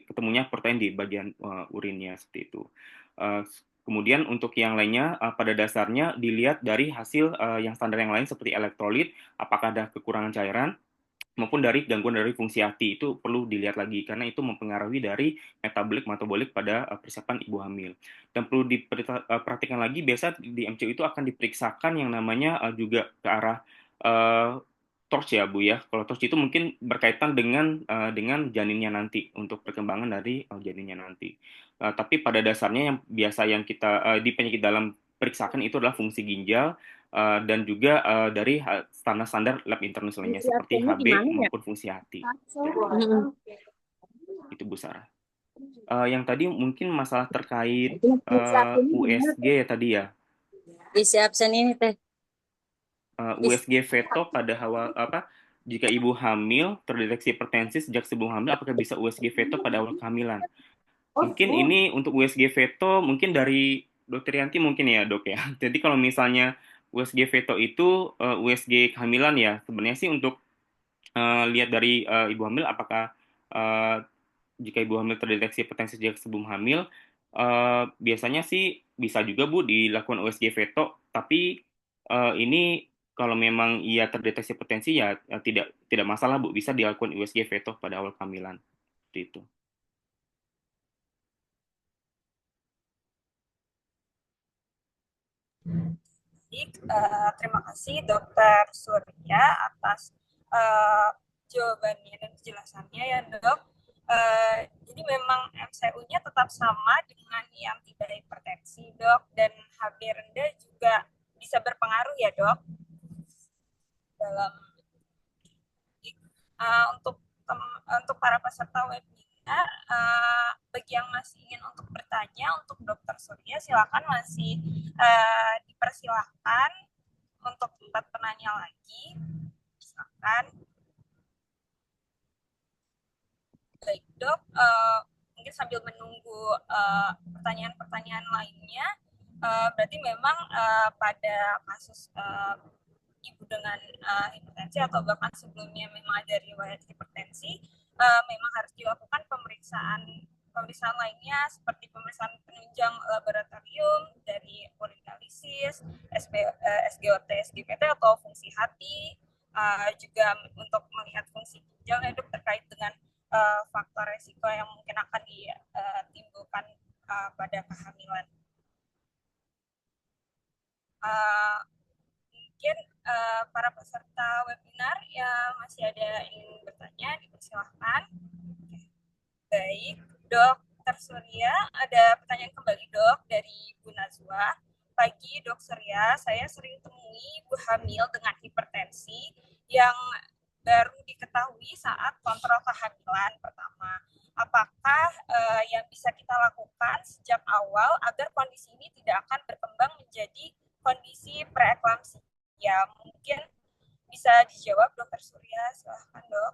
ketemunya protein di bagian urinnya seperti itu. Kemudian untuk yang lainnya pada dasarnya dilihat dari hasil yang standar yang lain seperti elektrolit, apakah ada kekurangan cairan maupun dari gangguan dari fungsi hati. Itu perlu dilihat lagi karena itu mempengaruhi dari metabolik pada persiapan ibu hamil. Dan perlu diperhatikan lagi biasa di MCU itu akan diperiksakan yang namanya juga ke arah eh, torch ya Bu ya. Kalau torch itu mungkin berkaitan dengan janinnya nanti untuk perkembangan dari janinnya nanti. Tapi pada dasarnya yang biasa yang kita di penyakit dalam periksakan itu adalah fungsi ginjal dan juga dari standar-standar lab internasionalnya Isi seperti absennya di HB mana ya? maupun fungsi hati. Mm-mm. Itu Bu Sarah. Yang tadi mungkin masalah terkait Isi absennya di mana USG teh? ya tadi ya. Isi absen ini teh. Is- USG veto pada awal apa jika ibu hamil terdeteksi hipertensi sejak sebelum hamil apakah bisa USG veto pada awal kehamilan? Mungkin ini untuk USG veto mungkin dari Dokter Yanti mungkin ya dok ya. Jadi kalau misalnya USG veto itu USG kehamilan ya sebenarnya sih untuk lihat dari ibu hamil apakah eh, jika ibu hamil terdeteksi hipertensi sejak sebelum hamil, biasanya sih bisa juga Bu dilakukan USG veto, tapi ini kalau memang ia terdeteksi hipertensi ya tidak tidak masalah Bu, bisa dilakukan USG veto pada awal kehamilan. Seperti itu. Baik, terima kasih Dokter Surya atas jawabannya dan penjelasannya ya dok. Jadi memang MCU-nya tetap sama dengan yang tidak hipertensi dok, dan HB rendah juga bisa berpengaruh ya dok dalam untuk para peserta webinar. Bagi yang masih ingin untuk bertanya untuk Dokter Surya, silakan masih dipersilahkan untuk 4 penanya lagi. Silakan. Baik dok, mungkin sambil menunggu pertanyaan-pertanyaan lainnya, berarti memang pada kasus ibu dengan hipertensi atau bahkan sebelumnya memang ada riwayat hipertensi, memang harus dilakukan pemeriksaan lainnya seperti pemeriksaan penunjang laboratorium dari urinalisis, SGOT, SGPT atau fungsi hati, juga untuk melihat fungsi ginjal ya dok, terkait dengan faktor resiko yang mungkin akan ditimbulkan pada kehamilan. Mungkin para peserta webinar yang masih ada ingin bertanya, dipersilahkan. Baik, Dokter Surya, ada pertanyaan kembali dok dari Bu Nazwa. Pagi Dok Surya, saya sering temui ibu hamil dengan hipertensi yang baru diketahui saat kontrol kehamilan pertama. Apakah yang bisa kita lakukan sejak awal agar kondisi ini tidak akan berkembang menjadi kondisi preeklamsia? Ya, mungkin bisa dijawab Dokter Surya, silahkan dok.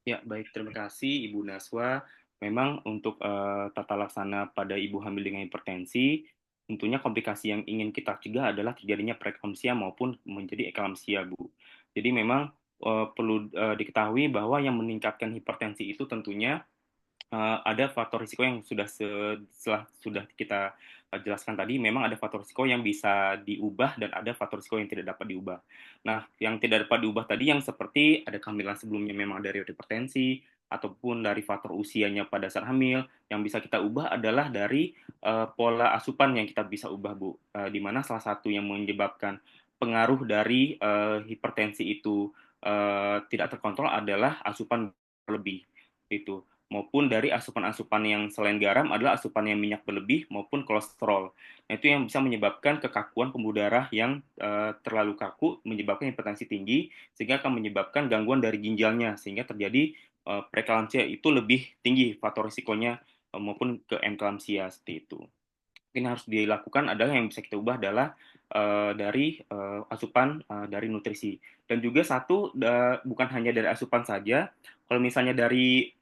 Ya, baik. Terima kasih Ibu Naswa. Memang untuk tata laksana pada ibu hamil dengan hipertensi, tentunya komplikasi yang ingin kita cegah adalah terjadinya preeklamsia maupun menjadi eklamsia, Bu. Jadi memang perlu diketahui bahwa yang meningkatkan hipertensi itu tentunya ada faktor risiko yang sudah kita jelaskan tadi, memang ada faktor risiko yang bisa diubah dan ada faktor risiko yang tidak dapat diubah. Nah, yang tidak dapat diubah tadi yang seperti ada kehamilan sebelumnya memang dari hipertensi ataupun dari faktor usianya pada saat hamil, yang bisa kita ubah adalah dari pola asupan yang kita bisa ubah, Bu. Di mana salah satu yang menyebabkan pengaruh dari hipertensi itu tidak terkontrol adalah asupan berlebih itu, maupun dari asupan-asupan yang selain garam adalah asupan yang minyak berlebih maupun kolesterol. Nah, itu yang bisa menyebabkan kekakuan pembuluh darah yang terlalu kaku, menyebabkan hipertensi tinggi, sehingga akan menyebabkan gangguan dari ginjalnya, sehingga terjadi preeklamsia itu lebih tinggi faktor risikonya maupun ke eklamsia seperti itu. Mungkin harus dilakukan adalah yang bisa kita ubah adalah dari asupan dari nutrisi, dan juga satu bukan hanya dari asupan saja. Kalau misalnya dari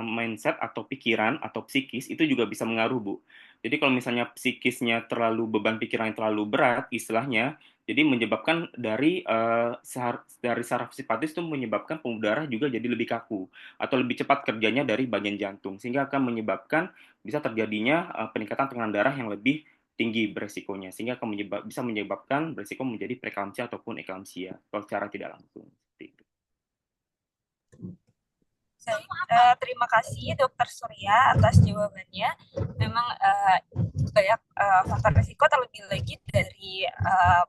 mindset atau pikiran atau psikis itu juga bisa mengaruh, Bu. Jadi kalau misalnya psikisnya terlalu, beban pikiran yang terlalu berat istilahnya, jadi menyebabkan dari saraf simpatis itu menyebabkan pembuluh darah juga jadi lebih kaku atau lebih cepat kerjanya dari bagian jantung, sehingga akan menyebabkan bisa terjadinya peningkatan tekanan darah yang lebih tinggi beresikonya, sehingga akan bisa menyebabkan beresiko menjadi preeklamsia ataupun eklamsia kalau secara tidak langsung. Seperti itu. Terima kasih Dokter Surya atas jawabannya. Memang banyak faktor risiko terlebih lagi dari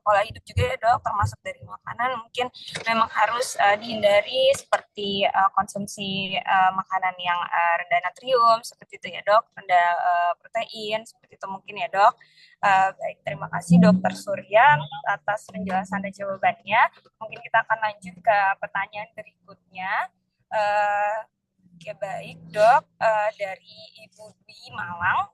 pola hidup juga ya dok, termasuk dari makanan mungkin memang harus dihindari seperti konsumsi makanan yang rendah natrium seperti itu ya dok, rendah protein seperti itu mungkin ya dok. Baik, terima kasih Dokter Surya atas penjelasan dan jawabannya. Mungkin kita akan lanjut ke pertanyaan berikutnya. Oke, baik dok, dari Ibu Dwi Malang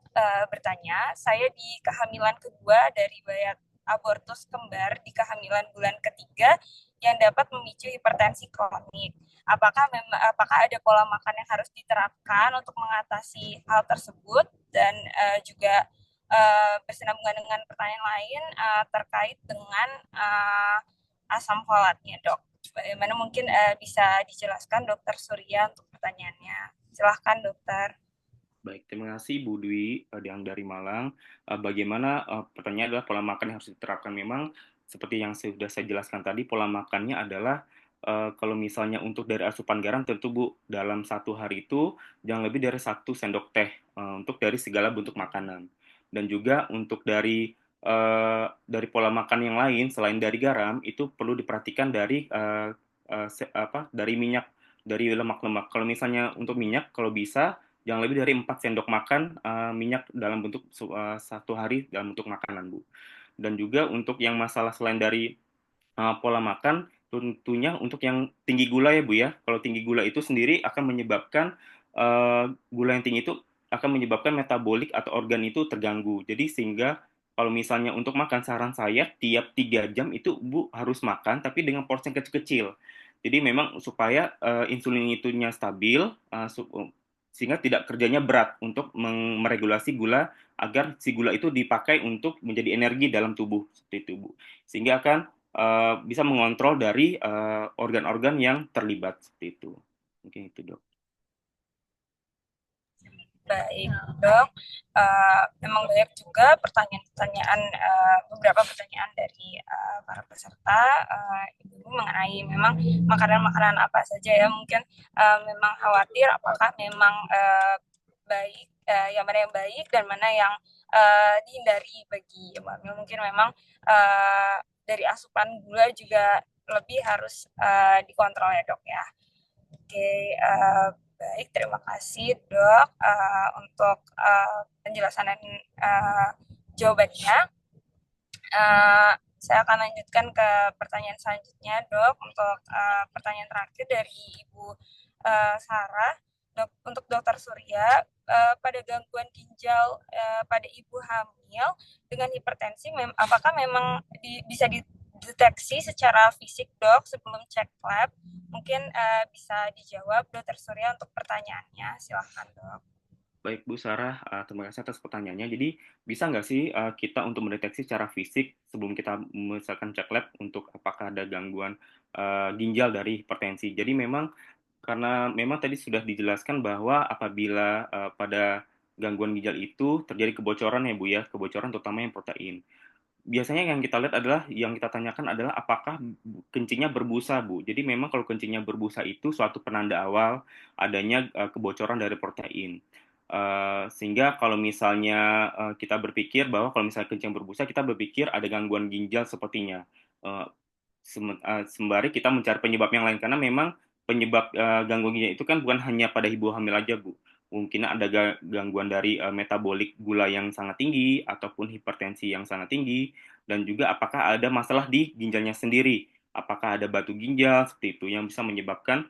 bertanya, saya di kehamilan kedua dari bayi abortus kembar di kehamilan bulan ketiga yang dapat memicu hipertensi kronik. Apakah ada pola makan yang harus diterapkan untuk mengatasi hal tersebut dan juga bersinambungan dengan pertanyaan lain terkait dengan asam folatnya dok. Bagaimana mungkin bisa dijelaskan Dokter Surya untuk pertanyaannya. Silahkan dokter. Baik, terima kasih Bu Dwi yang dari Malang. Bagaimana pertanyaan adalah pola makan yang harus diterapkan. Memang seperti yang sudah saya jelaskan tadi, pola makannya adalah kalau misalnya untuk dari asupan garam tentu Bu, dalam satu hari itu jangan lebih dari 1 sendok teh untuk dari segala bentuk makanan. Dan juga untuk dari pola makan yang lain selain dari garam itu perlu diperhatikan dari dari minyak, dari lemak-lemak. Kalau misalnya untuk minyak, kalau bisa jangan lebih dari 4 sendok makan minyak dalam bentuk satu hari dalam bentuk makanan, Bu. Dan juga untuk yang masalah selain dari pola makan, tentunya untuk yang tinggi gula ya Bu ya. Kalau tinggi gula itu sendiri akan menyebabkan gula yang tinggi itu akan menyebabkan metabolik atau organ itu terganggu. Jadi sehingga kalau misalnya untuk makan, saran saya tiap 3 jam itu Bu harus makan tapi dengan porsi yang kecil-kecil. Jadi memang supaya insulin itunya stabil sehingga tidak kerjanya berat untuk meregulasi gula agar si gula itu dipakai untuk menjadi energi dalam tubuh seperti itu Bu. Sehingga akan bisa mengontrol dari organ-organ yang terlibat seperti itu. Mungkin itu dok. Baik dok, memang banyak juga pertanyaan-pertanyaan, beberapa pertanyaan dari para peserta Ibu mengenai memang makanan-makanan apa saja ya, mungkin memang khawatir apakah memang baik, yang mana yang baik dan mana yang dihindari bagi ibu hamil. Mungkin memang dari asupan gula juga lebih harus dikontrol ya dok ya. Oke, baik, terima kasih dok untuk penjelasan dan jawabannya. Saya akan lanjutkan ke pertanyaan selanjutnya dok, untuk pertanyaan terakhir dari Ibu Sarah. Untuk Dokter Surya, pada gangguan ginjal pada ibu hamil dengan hipertensi, apakah memang bisa dideteksi secara fisik dok sebelum cek lab? Mungkin bisa dijawab Dokter Surya untuk pertanyaannya. Silahkan dok. Baik Bu Sarah, terima kasih atas pertanyaannya. Jadi bisa nggak sih kita untuk mendeteksi secara fisik sebelum kita misalkan cek lab untuk apakah ada gangguan ginjal dari hipertensi? Jadi memang karena memang tadi sudah dijelaskan bahwa apabila pada gangguan ginjal itu terjadi kebocoran ya Bu ya, kebocoran terutama yang protein. Biasanya yang kita lihat adalah, yang kita tanyakan adalah apakah kencingnya berbusa Bu. Jadi memang kalau kencingnya berbusa itu suatu penanda awal adanya kebocoran dari protein. Sehingga kalau misalnya kita berpikir bahwa kalau misalnya kencing berbusa, kita berpikir ada gangguan ginjal sepertinya. Sembari kita mencari penyebab yang lain, karena memang penyebab gangguan ginjal itu kan bukan hanya pada ibu hamil aja Bu. Mungkin ada gangguan dari metabolik gula yang sangat tinggi ataupun hipertensi yang sangat tinggi, dan juga apakah ada masalah di ginjalnya sendiri, apakah ada batu ginjal seperti itu yang bisa menyebabkan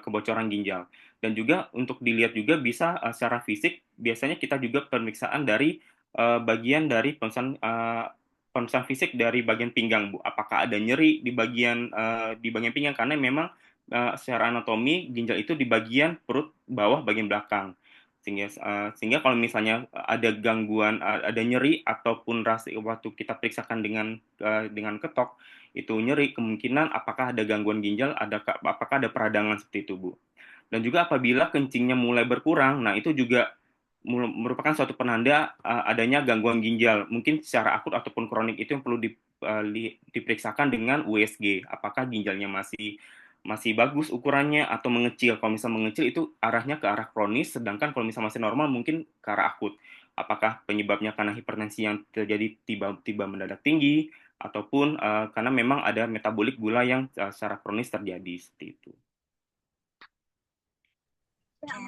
kebocoran ginjal. Dan juga untuk dilihat juga bisa secara fisik, biasanya kita juga pemeriksaan dari bagian dari pemeriksaan fisik dari bagian pinggang Bu. Apakah ada nyeri di bagian pinggang, karena memang secara anatomi ginjal itu di bagian perut bawah bagian belakang. Sehingga kalau misalnya ada gangguan, ada nyeri ataupun rasa waktu kita periksakan dengan ketok itu nyeri, kemungkinan apakah ada gangguan ginjal, apakah ada peradangan seperti itu Bu. Dan juga apabila kencingnya mulai berkurang, nah itu juga merupakan suatu penanda adanya gangguan ginjal, mungkin secara akut ataupun kronik. Itu yang perlu diperiksakan dengan USG, apakah ginjalnya masih masih bagus ukurannya atau mengecil. Kalau misalnya mengecil itu arahnya ke arah kronis, sedangkan kalau misalnya masih normal mungkin ke arah akut. Apakah penyebabnya karena hipertensi yang terjadi tiba-tiba mendadak tinggi, ataupun karena memang ada metabolik gula yang secara kronis terjadi seperti itu.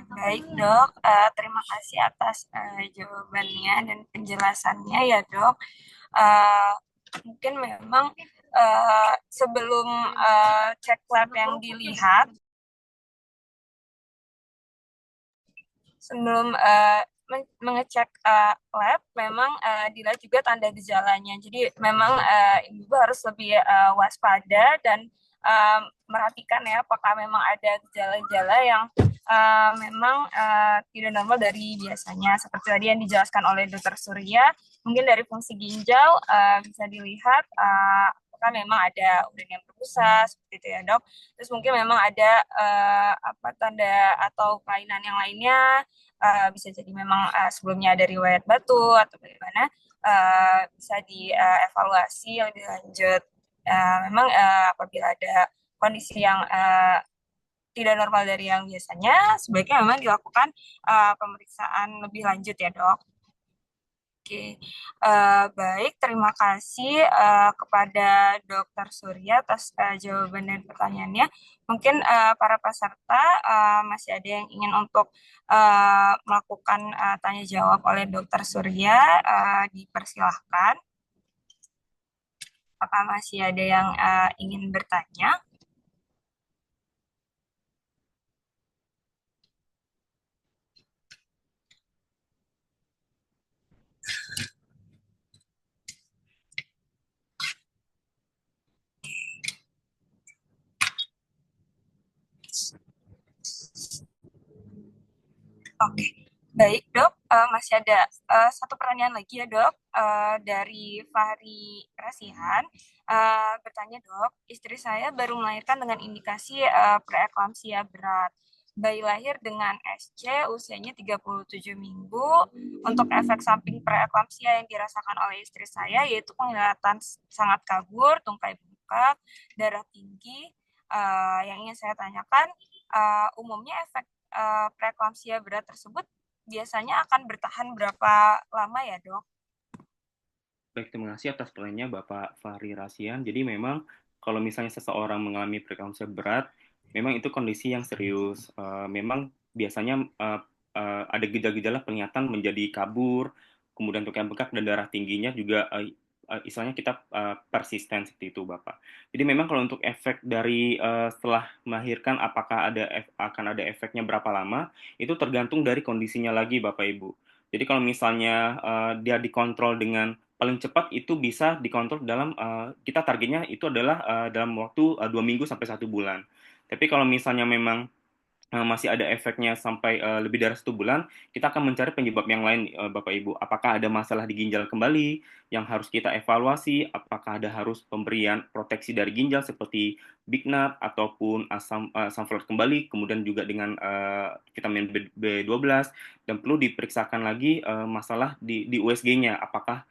Baik dok, terima kasih atas jawabannya dan penjelasannya ya dok. Mungkin memang sebelum cek lab yang dilihat, sebelum mengecek lab, memang dilihat juga tanda gejalanya. Jadi memang ibu harus lebih waspada dan merhatikan ya apakah memang ada gejala-gejala yang memang tidak normal dari biasanya. Seperti tadi yang dijelaskan oleh Dr. Surya, mungkin dari fungsi ginjal bisa dilihat apakah memang ada urin yang berbusa seperti itu ya dok. Terus mungkin memang ada tanda atau kelainan yang lainnya, bisa jadi memang sebelumnya ada riwayat batu atau bagaimana, bisa dievaluasi lebih lanjut. Memang apabila ada kondisi yang tidak normal dari yang biasanya, sebaiknya memang dilakukan pemeriksaan lebih lanjut ya dok. Oke, baik. Terima kasih kepada Dr. Surya atas jawaban dan pertanyaannya. Mungkin para peserta masih ada yang ingin untuk melakukan tanya jawab oleh Dr. Surya, dipersilahkan. Apakah masih ada yang ingin bertanya? Oke, baik dok. Masih ada satu pertanyaan lagi ya dok, dari Fahri Rasihan. Bertanya dok, istri saya baru melahirkan dengan indikasi preeklamsia berat. Bayi lahir dengan SC, usianya 37 minggu. Untuk efek samping preeklamsia yang dirasakan oleh istri saya yaitu penglihatan sangat kabur, tungkai bengkak, darah tinggi. Yang ingin saya tanyakan, umumnya efek preeklamsia berat tersebut biasanya akan bertahan berapa lama ya dok? Baik, terima kasih atas pertanyaannya Bapak Fahri Rasian. Jadi memang kalau misalnya seseorang mengalami preeklamsia berat, memang itu kondisi yang serius. Memang biasanya ada gejala-gejala penglihatan menjadi kabur, kemudian tungkai bengkak dan darah tingginya juga istilahnya kita persisten seperti itu Bapak. Jadi memang kalau untuk efek dari setelah melahirkan apakah akan ada efeknya berapa lama, itu tergantung dari kondisinya lagi Bapak Ibu. Jadi kalau misalnya dia dikontrol dengan paling cepat itu bisa dikontrol dalam kita targetnya itu adalah dalam waktu 2 minggu sampai 1 bulan. Tapi kalau misalnya memang masih ada efeknya sampai lebih dari 1 bulan, kita akan mencari penyebab yang lain, Bapak Ibu. Apakah ada masalah di ginjal kembali yang harus kita evaluasi? Apakah ada harus pemberian proteksi dari ginjal seperti Bignat ataupun asam folat kembali, kemudian juga dengan vitamin B12, dan perlu diperiksakan lagi masalah di USG-nya. Apakah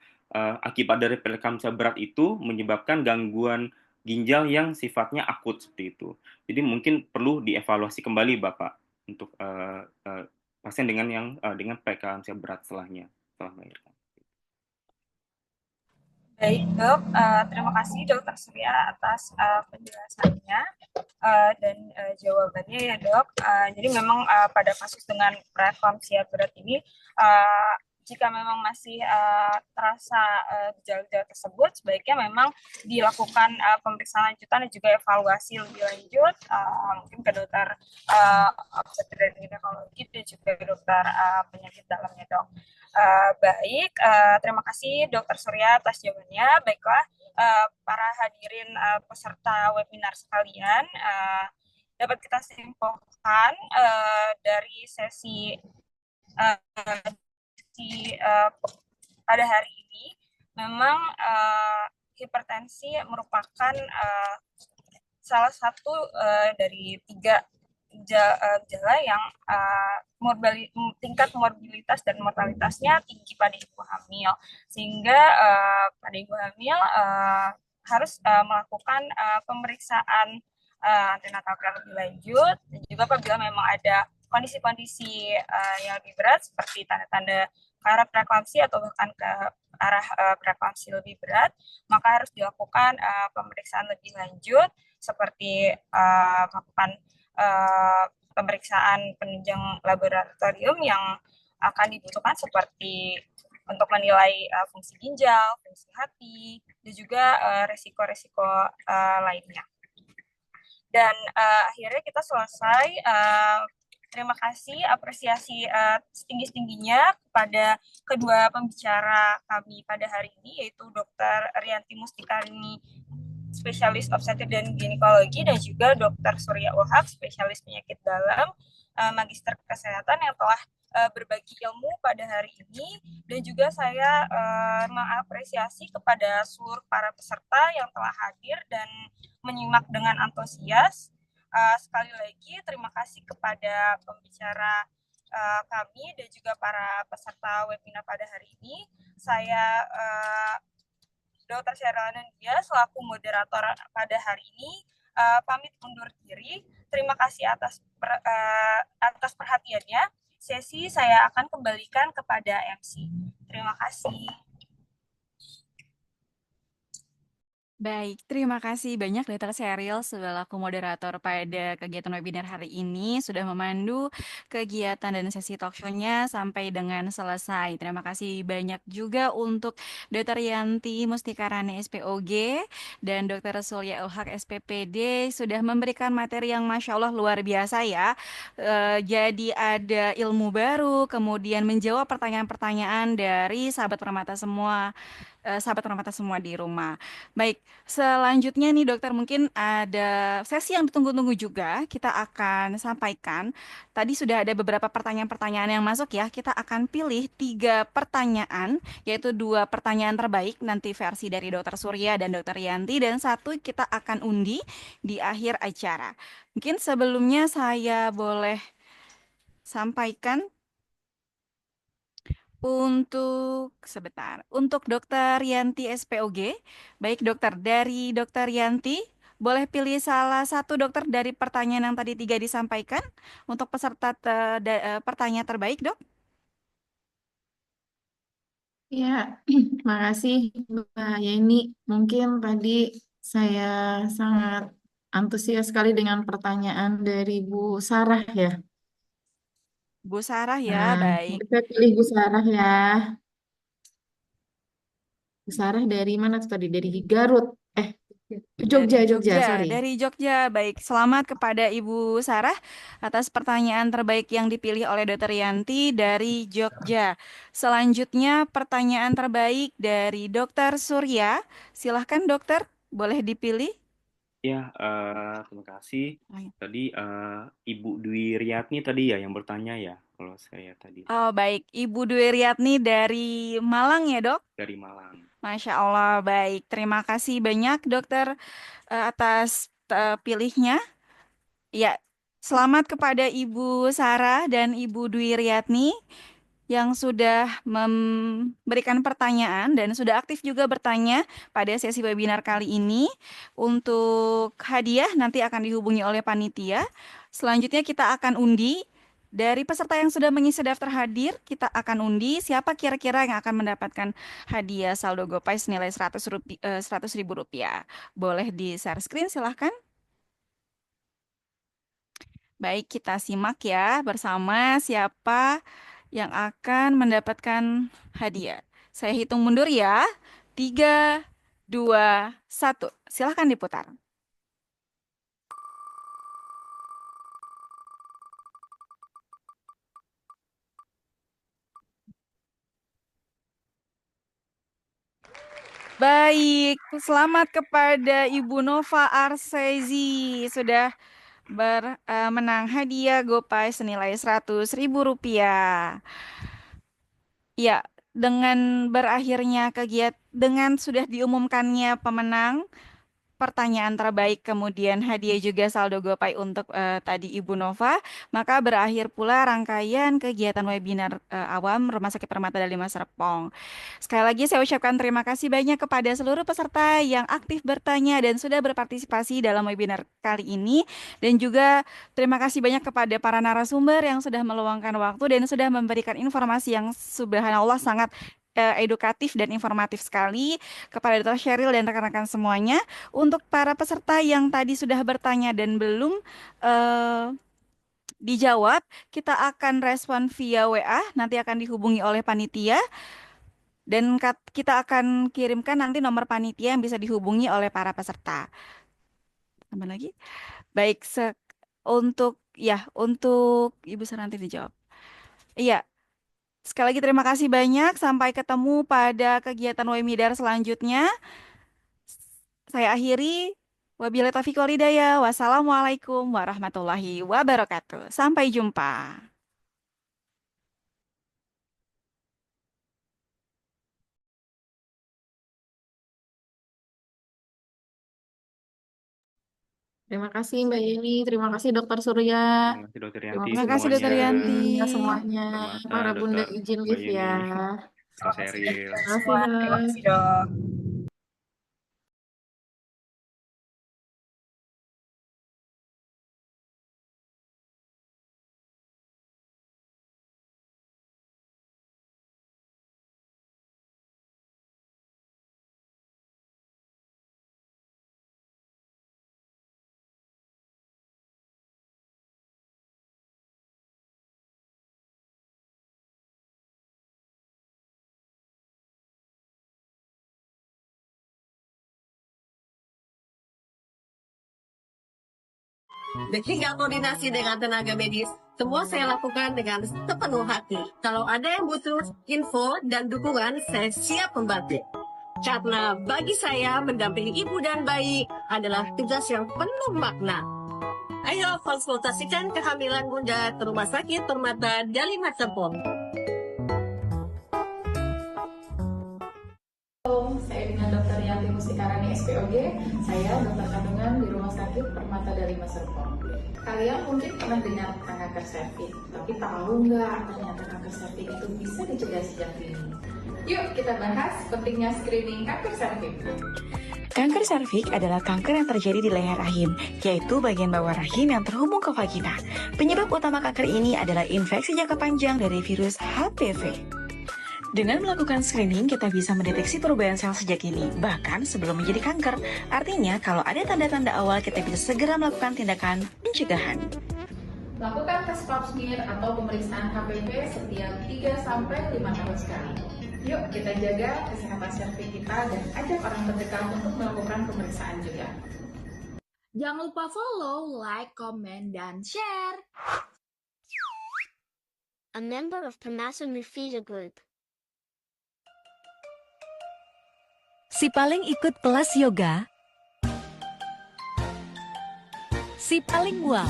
akibat dari preeklamsia berat itu menyebabkan gangguan ginjal yang sifatnya akut seperti itu. Jadi mungkin perlu dievaluasi kembali Bapak untuk pasien dengan preeklamsia berat setelah melahirkan. Baik dok, terima kasih Dokter Surya atas penjelasannya dan jawabannya ya dok. Jadi memang pada kasus dengan preeklamsia berat ini, jika memang masih terasa gejala-gejala tersebut, sebaiknya memang dilakukan pemeriksaan lanjutan dan juga evaluasi lebih lanjut, mungkin ke dokter obstetrik dan ginekologi dan juga dokter penyakit dalamnya dok. Baik, terima kasih Dokter Surya atas jawabannya. Baiklah, para hadirin peserta webinar sekalian, dapat kita simpulkan dari sesi pada hari ini, memang hipertensi merupakan salah satu dari 3 gejala yang tingkat morbilitas dan mortalitasnya tinggi pada ibu hamil, sehingga pada ibu hamil harus melakukan pemeriksaan antenatal care lebih lanjut, dan juga apabila memang ada kondisi-kondisi yang lebih berat seperti tanda-tanda ke arah preeklamsi atau bahkan ke arah preeklamsi lebih berat, maka harus dilakukan pemeriksaan lebih lanjut seperti melakukan pemeriksaan penunjang laboratorium yang akan dibutuhkan seperti untuk menilai fungsi ginjal, fungsi hati, dan juga resiko-resiko lainnya. Dan akhirnya kita selesai. Terima kasih, apresiasi setinggi-tingginya kepada kedua pembicara kami pada hari ini, yaitu Dr. Rianti Mustikarni, spesialis obstetrik dan ginekologi, dan juga Dr. Surya Ulhak, spesialis penyakit dalam, magister kesehatan yang telah berbagi ilmu pada hari ini. Dan juga saya mengapresiasi kepada seluruh para peserta yang telah hadir dan menyimak dengan antusias. Sekali lagi terima kasih kepada pembicara kami dan juga para peserta webinar pada hari ini. Saya Dr. Sheryl Anandia selaku moderator pada hari ini pamit undur diri. Terima kasih atas perhatiannya. Sesi saya akan kembalikan kepada MC. Terima kasih. Baik, terima kasih banyak Dr. Sheryl selaku moderator pada kegiatan webinar hari ini sudah memandu kegiatan dan sesi talk show-nya sampai dengan selesai. Terima kasih banyak juga untuk Dr. Yanti Mustikarani SPOG dan Dr. Surya Ulhak SPPD sudah memberikan materi yang Masya Allah luar biasa ya. Jadi ada ilmu baru, kemudian menjawab pertanyaan-pertanyaan dari sahabat permata semua. Sahabat permata semua di rumah. Baik, selanjutnya nih dokter mungkin ada sesi yang ditunggu-tunggu juga kita akan sampaikan. Tadi sudah ada beberapa pertanyaan-pertanyaan yang masuk ya. Kita akan pilih 3 pertanyaan, yaitu 2 pertanyaan terbaik nanti versi dari dokter Surya dan dokter Yanti dan 1 kita akan undi di akhir acara. Mungkin sebelumnya saya boleh sampaikan untuk dokter Yanti SPOG. Baik dokter, dari dokter Yanti, boleh pilih salah satu dokter dari pertanyaan yang tadi 3 disampaikan untuk peserta pertanyaan terbaik, dok. Ya, makasih Mbak Yeni. Mungkin tadi saya sangat antusias sekali dengan pertanyaan dari Bu Sarah ya. Bu Sarah ya, Nah, baik. mungkin saya pilih Bu Sarah ya. Bu Sarah dari mana tuh tadi? Dari Garut. Eh, Dari Jogja, Jogja, sorry. dari Jogja. Baik, selamat kepada Ibu Sarah atas pertanyaan terbaik yang dipilih oleh Dokter Yanti dari Jogja. Selanjutnya pertanyaan terbaik dari Dokter Surya. Silahkan dokter, boleh dipilih. Ya, terima kasih. Tadi Ibu Dwi Riyatni tadi ya yang bertanya ya, kalau saya tadi Oh baik, Ibu Dwi Riyatni dari Malang ya dok? dari Malang. Masya Allah, baik. Terima kasih banyak dokter atas pilihnya. Ya, selamat kepada Ibu Sarah dan Ibu Dwi Riyatni yang sudah memberikan pertanyaan dan sudah aktif juga bertanya pada sesi webinar kali ini. Untuk hadiah nanti akan dihubungi oleh panitia. Selanjutnya kita akan undi. Dari peserta yang sudah mengisi daftar hadir, kita akan undi siapa kira-kira yang akan mendapatkan hadiah saldo GoPay senilai 100 ribu rupiah. Boleh di-share screen silahkan. Baik, kita simak ya bersama siapa yang akan mendapatkan hadiah. Saya hitung mundur ya. 3, 2, 1. Silahkan diputar. Baik, selamat kepada Ibu Nova Arsezi sudah menang hadiah GoPay senilai 100 ribu rupiah. Ya, dengan berakhirnya kegiatan, dengan sudah diumumkannya pemenang, pertanyaan terbaik, kemudian hadiah juga saldo GoPay untuk tadi Ibu Nova, maka berakhir pula rangkaian kegiatan webinar awam Rumah Sakit Permata Dharma Serpong. Sekali lagi saya ucapkan terima kasih banyak kepada seluruh peserta yang aktif bertanya dan sudah berpartisipasi dalam webinar kali ini. Dan juga terima kasih banyak kepada para narasumber yang sudah meluangkan waktu dan sudah memberikan informasi yang subhanallah sangat edukatif dan informatif sekali kepada Dr. Sheryl dan rekan-rekan semuanya. Untuk para peserta yang tadi sudah bertanya dan belum dijawab, kita akan respon via WA, nanti akan dihubungi oleh panitia. Dan kita akan kirimkan nanti nomor panitia yang bisa dihubungi oleh para peserta. Tambah lagi? Baik, untuk Ibu nanti dijawab. Iya, sekali lagi terima kasih banyak. Sampai ketemu pada kegiatan webinar selanjutnya. Saya akhiri. Wabillahi taufiq wal hidayah. Wassalamualaikum warahmatullahi wabarakatuh. Sampai jumpa. Terima kasih Mbak Yeni, terima kasih Dokter Surya, Terima kasih Dokter terima Yanti Terima kasih kasih Dokter semuanya. Yanti. semuanya. Permata, Para bunda Dokter izin Mbak live ya. Yeni, Dokter Sheryl. Terima kasih Semua. Terima kasih, Dok. Tinggal koordinasi dengan tenaga medis. Semua saya lakukan dengan sepenuh hati. Kalau ada yang butuh info dan dukungan, saya siap membantu. Karena bagi saya, mendampingi ibu dan bayi adalah tugas yang penuh makna. Ayo konsultasikan kehamilan bunda ke Rumah Sakit Permata Dharma Serpong. Saya dengan Dokter Yanti Musikarani SPOG, saya dokter kandungan di Rumah Sakit Permata Dharma Serpong. Kalian mungkin pernah dengar kanker serviks, tapi tahu nggak ternyata kanker serviks itu bisa dicegah sejak dini? Yuk kita bahas pentingnya screening kanker serviks. Kanker serviks adalah kanker yang terjadi di leher rahim, yaitu bagian bawah rahim yang terhubung ke vagina. Penyebab utama kanker ini adalah infeksi jangka panjang dari virus HPV. Dengan melakukan screening, kita bisa mendeteksi perubahan sel sejak dini, bahkan sebelum menjadi kanker. Artinya, kalau ada tanda-tanda awal, kita bisa segera melakukan tindakan pencegahan. Lakukan tes pap smear atau pemeriksaan HPV setiap 3-5 tahun sekali. Yuk kita jaga kesehatan serviks kita dan ajak orang terdekat untuk melakukan pemeriksaan juga. Jangan lupa follow, like, comment, dan share. A member of Permata Mufida Group. Si paling ikut kelas yoga, si paling wow,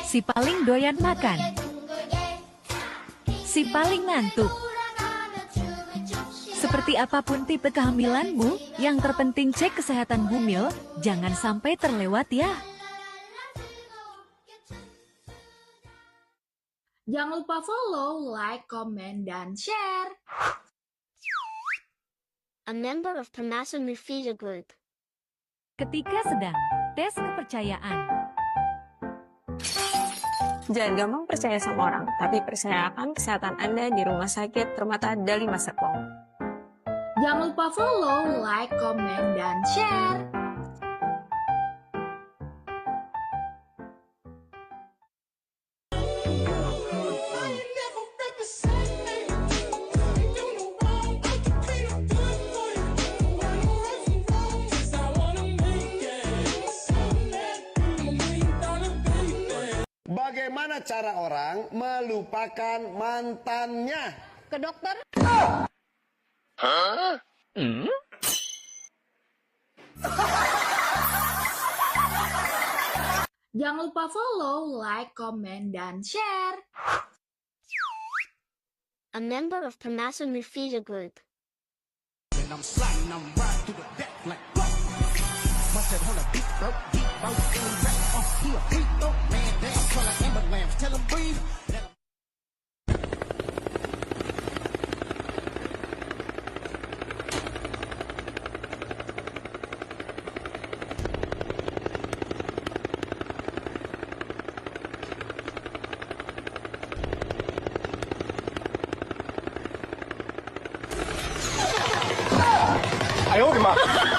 si paling doyan makan, si paling ngantuk. Seperti apapun tipe kehamilanmu, yang terpenting cek kesehatan hamil, jangan sampai terlewat ya. Jangan lupa follow, like, comment, dan share. A member of Permata Mufida Group. Ketika sedang tes kepercayaan. Jangan gampang percaya sama orang, tapi percayakan kesehatan Anda di Rumah Sakit Permata Dharma Serpong. Jangan lupa follow, like, comment, dan share. Bagaimana cara orang melupakan mantannya? Ke dokter. Hah? Jangan lupa follow, like, comment, dan share. A member of Permata Mufida Group. And I'm sliding, I'm riding through the deck like 哎呦我的妈！